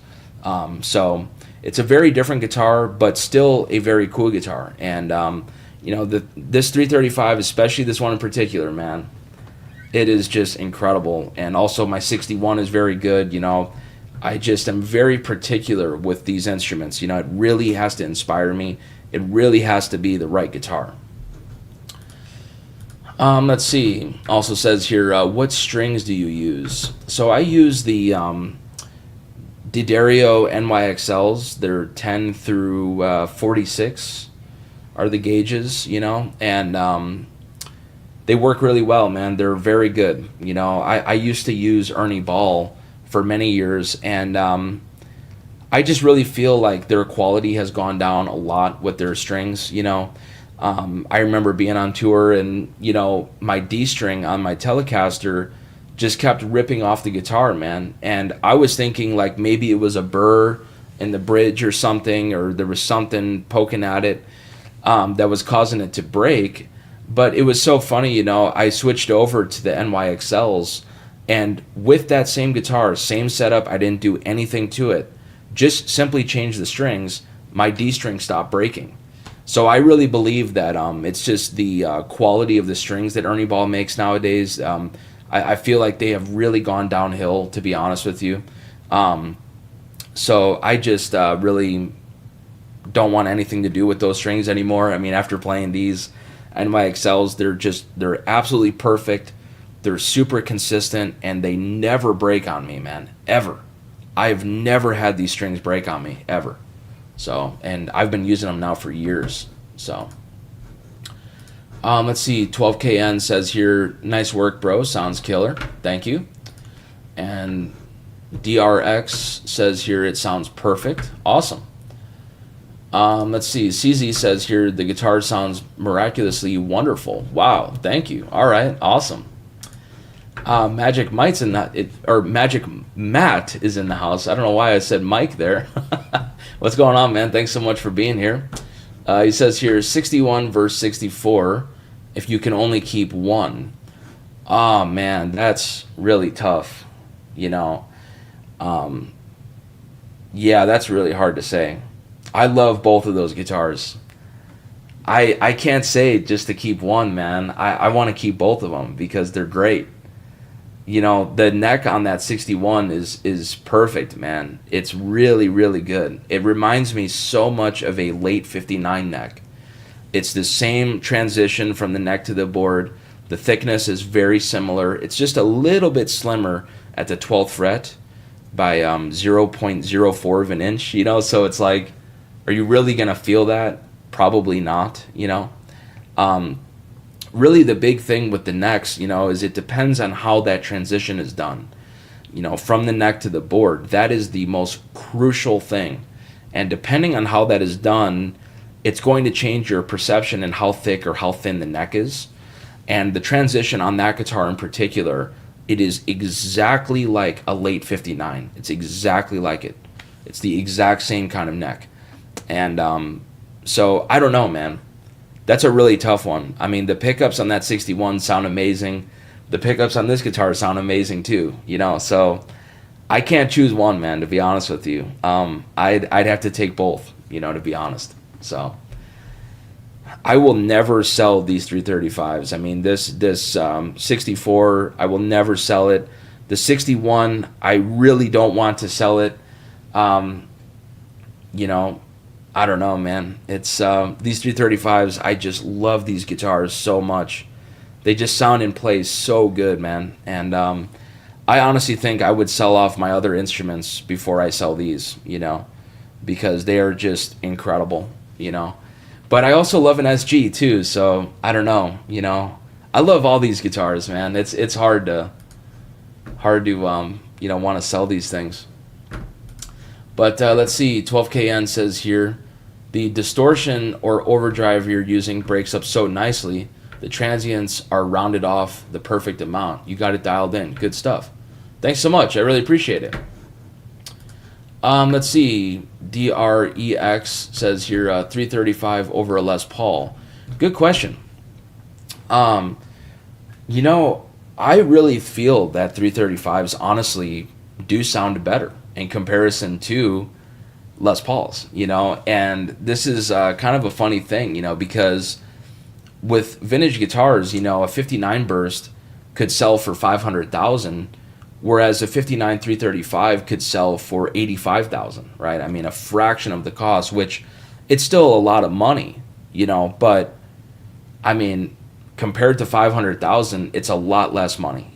So it's a very different guitar, but still a very cool guitar. And you know, this 335, especially this one in particular, man, it is just incredible. And also my 61 is very good. You know, I just am very particular with these instruments. You know, it really has to inspire me. It really has to be the right guitar. Let's see. Also says here, what strings do you use? So I use the D'Addario NYXLs. They're 10 through 46 are the gauges, you know, and they work really well, man. They're very good. You know, I used to use Ernie Ball for many years, and I just really feel like their quality has gone down a lot with their strings, you know. I remember being on tour, and you know, my D string on my Telecaster just kept ripping off the guitar, man. And I was thinking like maybe it was a burr in the bridge or something, or there was something poking at it that was causing it to break. But it was so funny, you know. I switched over to the NYXLs, and with that same guitar, same setup, I didn't do anything to it. Just simply changed the strings. My D string stopped breaking. So I really believe that it's just the quality of the strings that Ernie Ball makes nowadays. I feel like they have really gone downhill, to be honest with you. So I just really don't want anything to do with those strings anymore. I mean, after playing these NYXLs, they're absolutely perfect. They're super consistent, and they never break on me, man, ever. I've never had these strings break on me, ever. So, and I've been using them now for years. So, let's see. 12KN says here, nice work, bro. Sounds killer. Thank you. And DRX says here, it sounds perfect. Awesome. Let's see. CZ says here, the guitar sounds miraculously wonderful. Wow. Thank you. All right. Awesome. Magic Mike's in that, or Magic Matt is in the house. I don't know why I said Mike there. What's going on, man? Thanks so much for being here. He says here, 61 verse 64, if you can only keep one. Oh, man, that's really tough, you know. Yeah, that's really hard to say. I love both of those guitars. I can't say just to keep one, man. I want to keep both of them because they're great. You know, the neck on that 61 is perfect, man. It's really, really good. It reminds me so much of a late 59 neck. It's the same transition from the neck to the board. The thickness is very similar. It's just a little bit slimmer at the 12th fret by 0.04 of an inch, you know? So it's like, are you really going to feel that? Probably not, you know? Really the big thing with the necks, you know, is it depends on how that transition is done. You know, from the neck to the board, that is the most crucial thing. And depending on how that is done, it's going to change your perception and how thick or how thin the neck is. And the transition on that guitar in particular, it is exactly like a late 59. It's exactly like it. It's the exact same kind of neck. And so I don't know, man. That's a really tough one. I mean, the pickups on that 61 sound amazing. The pickups on this guitar sound amazing too, you know. So I can't choose one, man, to be honest with you. I'd have to take both, you know, to be honest. So I will never sell these 335s. I mean, this 64, I will never sell it The 61, I really don't want to sell it. Um, you know, I don't know, man. It's these 335s. I just love these guitars so much. They just sound and play so good, man. And I honestly think I would sell off my other instruments before I sell these, because they are just incredible, But I also love an SG too, so I don't know. I love all these guitars, man. It's hard to want to sell these things. But let's see. 12KN says here, the distortion or overdrive you're using breaks up so nicely. The transients are rounded off the perfect amount. You got it dialed in. Good stuff. Thanks so much. I really appreciate it. Let's see. DREX says here, 335 over a Les Paul. Good question. I really feel that 335s honestly do sound better in comparison to Les Pauls, and this is kind of a funny thing, because with vintage guitars, a 59 burst could sell for 500,000, whereas a 59 335 could sell for 85,000, right? I mean, a fraction of the cost, which it's still a lot of money, but I mean, compared to 500,000, it's a lot less money,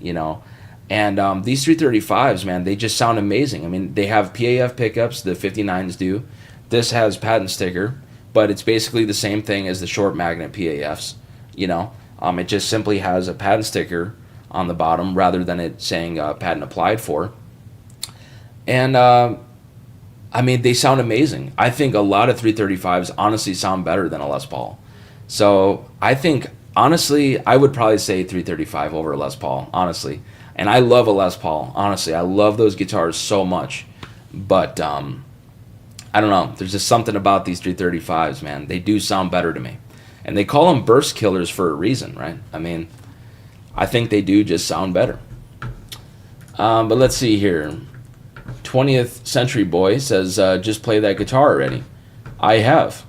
And these 335s, man, they just sound amazing. I mean, they have PAF pickups, the 59s do. This has patent sticker, but it's basically the same thing as the short magnet PAFs, It just simply has a patent sticker on the bottom rather than it saying patent applied for. And, they sound amazing. I think a lot of 335s honestly sound better than a Les Paul. So I think, honestly, I would probably say 335 over a Les Paul, honestly. And I love a Les Paul, honestly. I love those guitars so much. But I don't know. There's just something about these 335s, man. They do sound better to me. And they call them burst killers for a reason, right? I mean, I think they do just sound better. But let's see here. 20th Century Boy says, just play that guitar already. I have.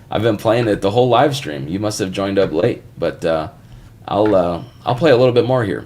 I've been playing it the whole live stream. You must have joined up late. But I'll play a little bit more here.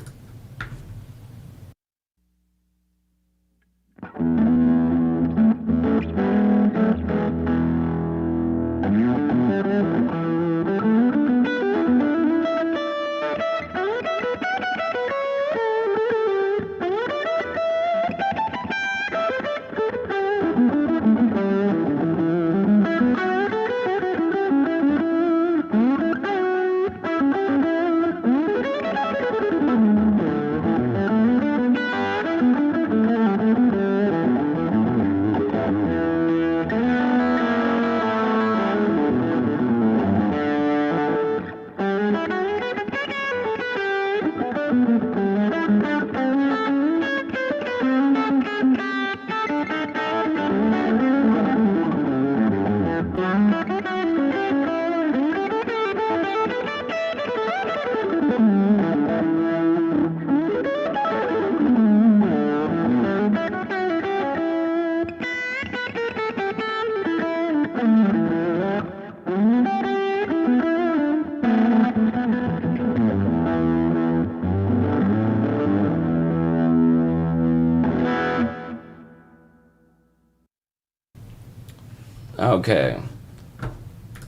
Okay.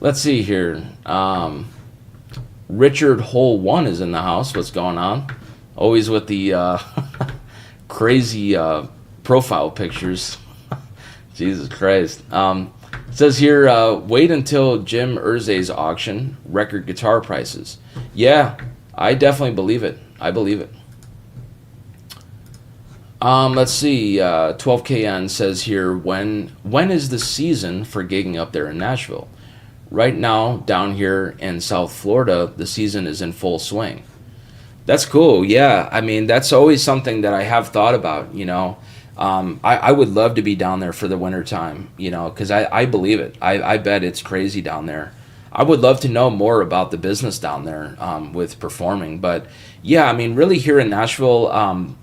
Let's see here. Richard Hole 1 is in the house. What's going on? Always with the crazy profile pictures. Jesus Christ. It says here, wait until Jim Irzay's auction, record guitar prices. Yeah, I definitely believe it. I believe it. Let's see. 12KN says here, when is the season for gigging up there in Nashville? Right now, down here in South Florida, the season is in full swing. That's cool. Yeah, I mean, that's always something that I have thought about, I would love to be down there for the winter time, because I believe it. I bet it's crazy down there. I would love to know more about the business down there with performing. But, yeah, I mean, really here in Nashville,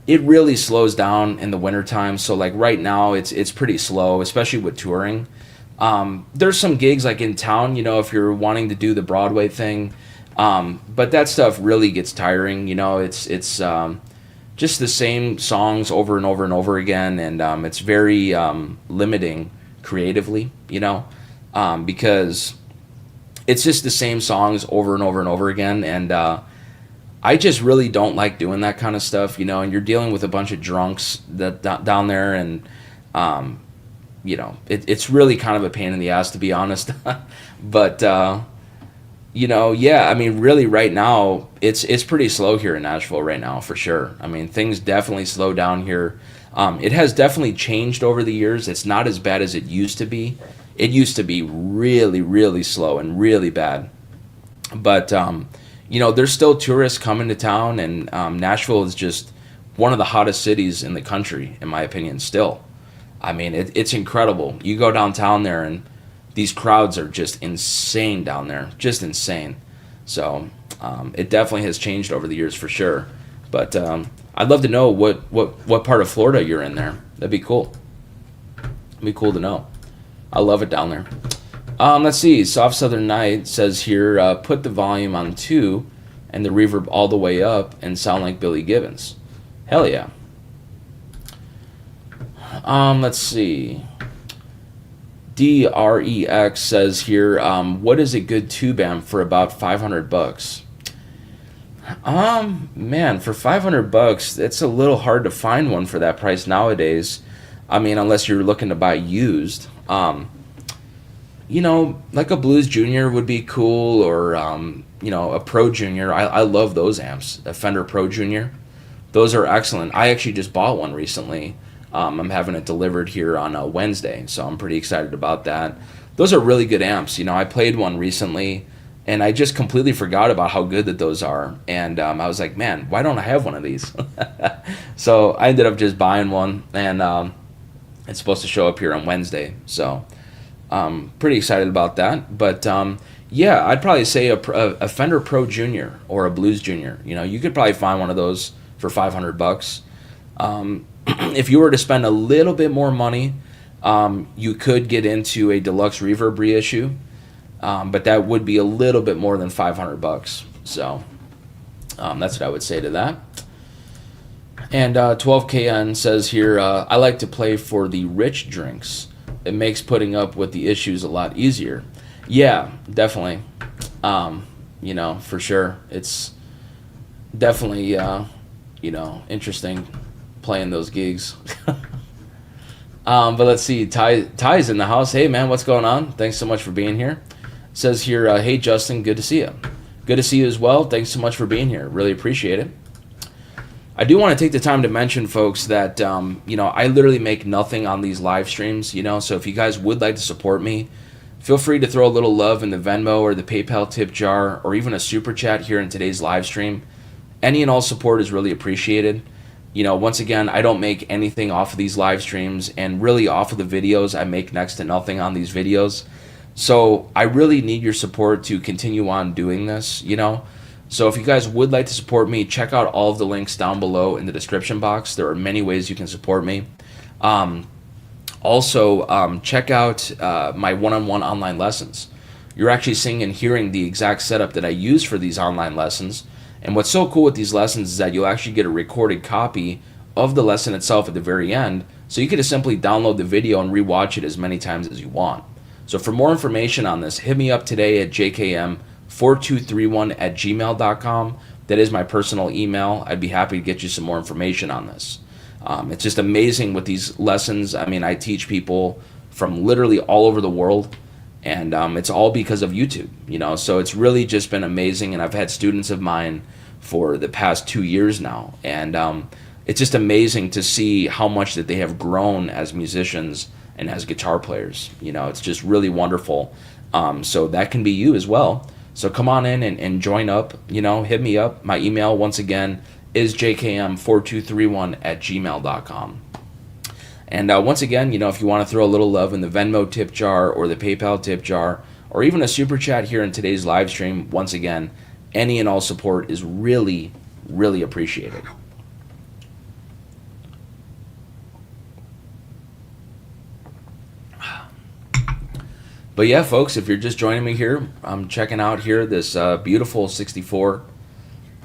it really slows down in the wintertime. So, like, right now, it's pretty slow, especially with touring. There's some gigs, like, in town, if you're wanting to do the Broadway thing. But that stuff really gets tiring, just the same songs over and over and over again, and it's very limiting creatively, because it's just the same songs over and over and over again, and I just really don't like doing that kind of stuff, and you're dealing with a bunch of drunks down there, and it's really kind of a pain in the ass, to be honest. But yeah, I mean, really, right now it's pretty slow here in Nashville right now, for sure. I mean, things definitely slow down here. It has definitely changed over the years. It's not as bad as it used to be. It used to be really, really slow and really bad. But there's still tourists coming to town, and Nashville is just one of the hottest cities in the country, in my opinion, still. I mean, it's incredible. You go downtown there, and these crowds are just insane down there, just insane. So it definitely has changed over the years, for sure. But I'd love to know what part of Florida you're in there. That'd be cool. It'd be cool to know. I love it down there. Let's see. Soft Southern Night says here, put the volume on 2 and the reverb all the way up and sound like Billy Gibbons. Hell yeah. Let's see. DREX says here, what is a good tube amp for about $500? Man, for $500, it's a little hard to find one for that price nowadays. I mean, unless you're looking to buy used. Like a Blues Junior would be cool, or a Pro Junior. I love those amps. A Fender Pro Junior. Those are excellent. I actually just bought one recently. I'm having it delivered here on a Wednesday, so I'm pretty excited about that. Those are really good amps. I played one recently, and I just completely forgot about how good that those are. And I was like, man, why don't I have one of these? So I ended up just buying one, and it's supposed to show up here on Wednesday. So pretty excited about that. But yeah, I'd probably say a Fender Pro Junior or a Blues Junior. You could probably find one of those for $500. If you were to spend a little bit more money, you could get into a deluxe reverb reissue, but that would be a little bit more than $500. So that's what I would say to that. And 12KN says here, I like to play for the rich drinks. It makes putting up with the issues a lot easier. Yeah, definitely. For sure. It's definitely, interesting playing those gigs. But let's see. Ty's in the house. Hey, man, what's going on? Thanks so much for being here. It says here, hey, Justin, good to see you. Good to see you as well. Thanks so much for being here. Really appreciate it. I do want to take the time to mention, folks, that, I literally make nothing on these live streams, so if you guys would like to support me, feel free to throw a little love in the Venmo or the PayPal tip jar, or even a super chat here in today's live stream. Any and all support is really appreciated. Once again, I don't make anything off of these live streams, and really off of the videos, I make next to nothing on these videos. So I really need your support to continue on doing this, So if you guys would like to support me, check out all of the links down below in the description box. There are many ways you can support me. Also, check out my one-on-one online lessons. You're actually seeing and hearing the exact setup that I use for these online lessons. And what's so cool with these lessons is that you'll actually get a recorded copy of the lesson itself at the very end. So you can just simply download the video and rewatch it as many times as you want. So for more information on this, hit me up today at jkm4231@gmail.com. That is my personal email. I'd be happy to get you some more information on this. It's just amazing with these lessons. I mean, I teach people from literally all over the world, and it's all because of YouTube, so it's really just been amazing. And I've had students of mine for the past 2 years now, and it's just amazing to see how much that they have grown as musicians and as guitar players. It's just really wonderful. So that can be you as well. So come on in and join up, hit me up. My email, once again, is jkm4231@gmail.com. And once again, if you want to throw a little love in the Venmo tip jar or the PayPal tip jar, or even a super chat here in today's live stream, once again, any and all support is really, really appreciated. But yeah, folks, if you're just joining me here, I'm checking out here this beautiful 64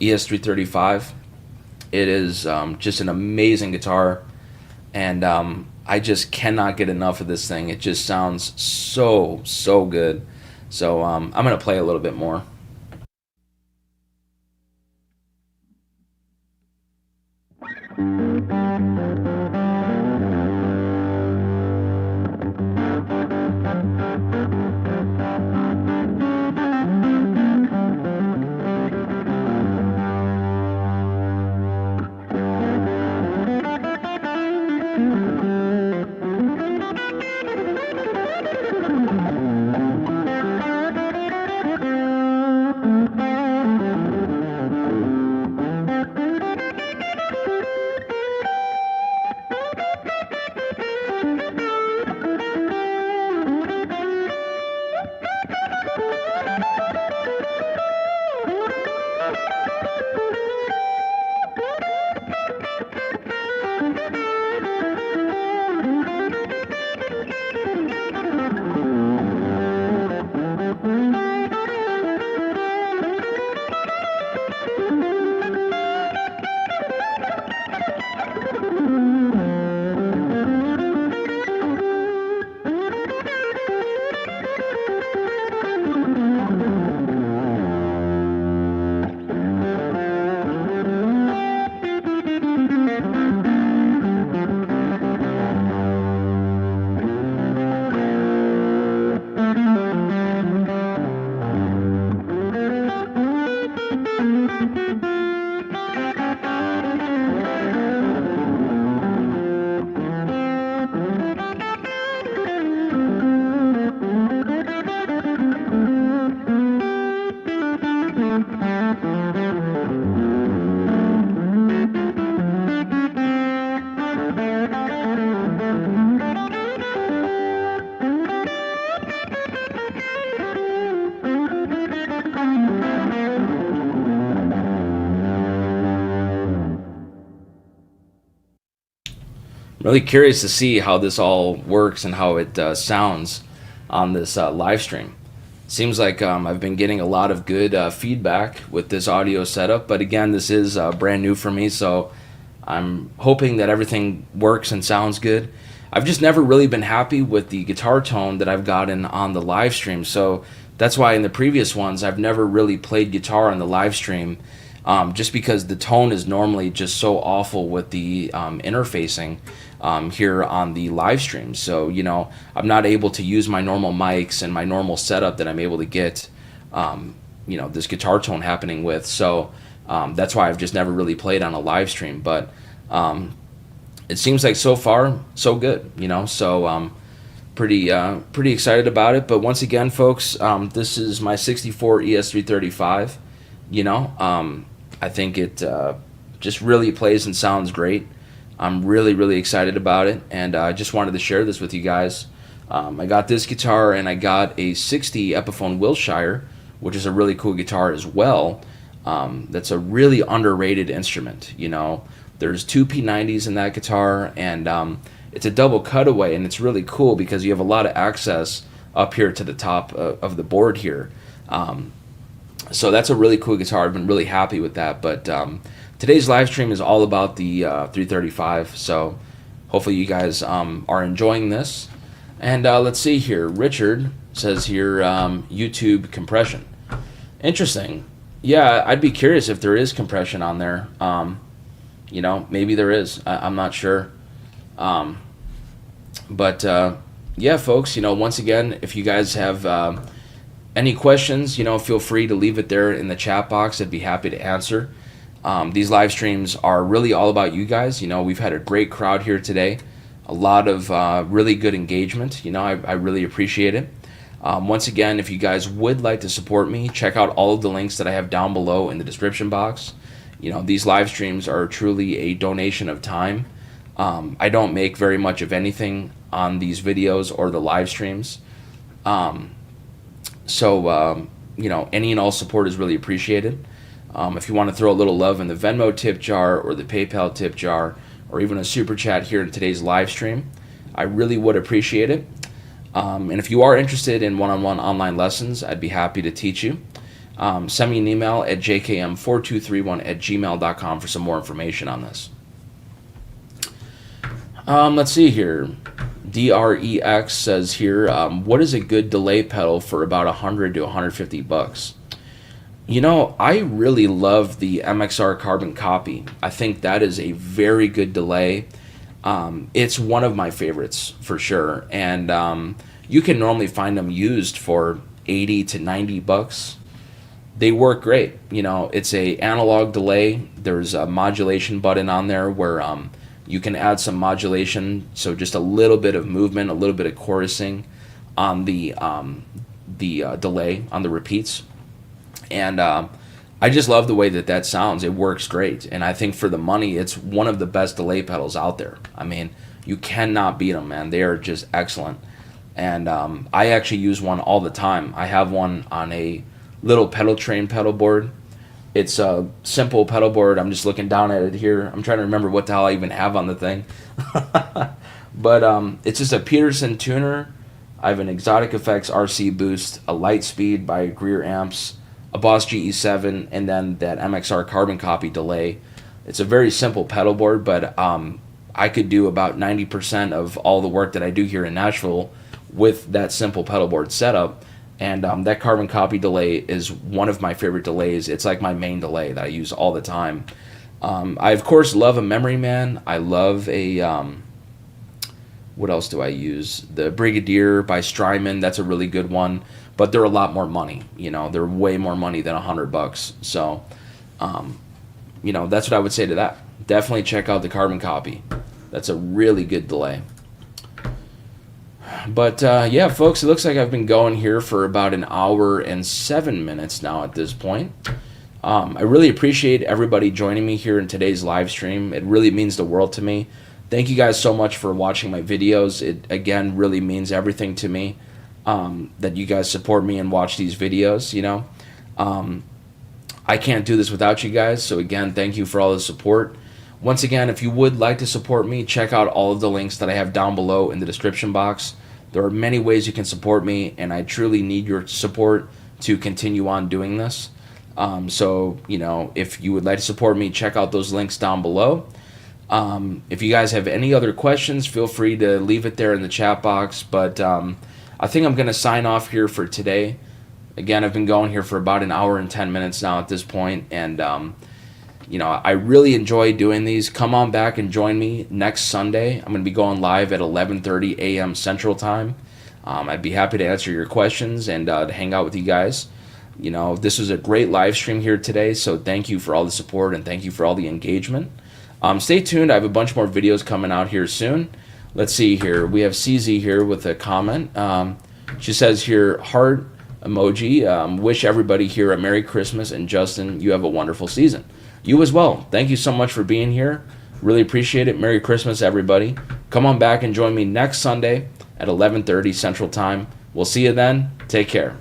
ES-335. It is just an amazing guitar, and I just cannot get enough of this thing. It just sounds so good. So I'm gonna play a little bit more. Really curious to see how this all works and how it sounds on this live stream. Seems like I've been getting a lot of good feedback with this audio setup, but again, this is brand new for me, so I'm hoping that everything works and sounds good. I've just never really been happy with the guitar tone that I've gotten on the live stream, so that's why in the previous ones I've never really played guitar on the live stream, just because the tone is normally just so awful with the interfacing here on the live stream. So, I'm not able to use my normal mics and my normal setup that I'm able to get, this guitar tone happening with. So that's why I've just never really played on a live stream. But it seems like so far, so good, So pretty excited about it. But once again, folks, this is my 64 ES-335. I think it just really plays and sounds great. I'm really excited about it, and I just wanted to share this with you guys. I got this guitar, and I got a 60 Epiphone Wilshire, which is a really cool guitar as well. That's a really underrated instrument. There's two P90s in that guitar, and it's a double cutaway, and it's really cool because you have a lot of access up here to the top of the board here. So that's a really cool guitar. I've been really happy with that, but today's live stream is all about the 335, so hopefully you guys are enjoying this. And let's see here. Richard says here, YouTube compression. Interesting. Yeah, I'd be curious if there is compression on there. Maybe there is. I'm not sure. But yeah, folks, once again, if you guys have any questions, feel free to leave it there in the chat box. I'd be happy to answer. These live streams are really all about you guys. We've had a great crowd here today. A lot of really good engagement. I really appreciate it. Once again, if you guys would like to support me, check out all of the links that I have down below in the description box. These live streams are truly a donation of time. I don't make very much of anything on these videos or the live streams. So any and all support is really appreciated. If you want to throw a little love in the Venmo Tip Jar or the PayPal Tip Jar or even a Super Chat here in today's live stream, I really would appreciate it. And if you are interested in one-on-one online lessons, I'd be happy to teach you. send me an email at jkm4231@gmail.com for some more information on this. Let's see here. DREX says here, what is a good delay pedal for about 100 to 150 bucks? You know, I really love the MXR Carbon Copy. I think that is a very good delay. It's one of my favorites for sure, and you can normally find them used for 80 to 90 bucks. They work great. You know, it's a analog delay. There's a modulation button on there where you can add some modulation, so just a little bit of movement, a little bit of chorusing on the delay, on the repeats. And I just love the way that that sounds. It works great. And I think for the money, it's one of the best delay pedals out there. I mean, you cannot beat them, man. They are just excellent. And I actually use one all the time. I have one on a little pedal train pedal board. It's a simple pedal board. I'm just looking down at it here. I'm trying to remember what the hell I even have on the thing. But it's just a Peterson tuner. I have an Exotic Effects RC boost, a Lightspeed by Greer amps, a Boss GE7, and then that MXR Carbon Copy delay. It's a very simple pedal board, but I could do about 90% of all the work that I do here in Nashville with that simple pedal board setup. And that Carbon Copy delay is one of my favorite delays. It's like my main delay that I use all the time. I, of course, love a Memory Man. I love a, what else do I use? The Brigadier by Strymon. That's a really good one. But they're a lot more money. You know, they're way more money than $100. So, you know, that's what I would say to that. Definitely check out the Carbon Copy. That's a really good delay. But yeah, folks, it looks like I've been going here for about an hour and 7 minutes now at this point. I really appreciate everybody joining me here in today's live stream. It really means the world to me. Thank you guys so much for watching my videos. It, again, really means everything to me that you guys support me and watch these videos, you know. I can't do this without you guys, so again, thank you for all the support. Once again, if you would like to support me, check out all of the links that I have down below in the description box. There are many ways you can support me, and I truly need your support to continue on doing this. So, you know, if you would like to support me, check out those links down below. If you guys have any other questions, feel free to leave it there in the chat box. But I think I'm going to sign off here for today. Again, I've been going here for about an hour and 10 minutes now at this point, and you know, I really enjoy doing these. Come on back and join me next Sunday. I'm going to be going live at 11:30 a.m. Central Time. I'd be happy to answer your questions and to hang out with you guys. You know, this was a great live stream here today, so thank you for all the support and thank you for all the engagement. Stay tuned. I have a bunch more videos coming out here soon. Let's see here. We have CZ here with a comment. She says here, heart emoji. Wish everybody here a Merry Christmas, and Justin, you have a wonderful season. You as well. Thank you so much for being here. Really appreciate it. Merry Christmas, everybody. Come on back and join me next Sunday at 11:30 Central Time. We'll see you then. Take care.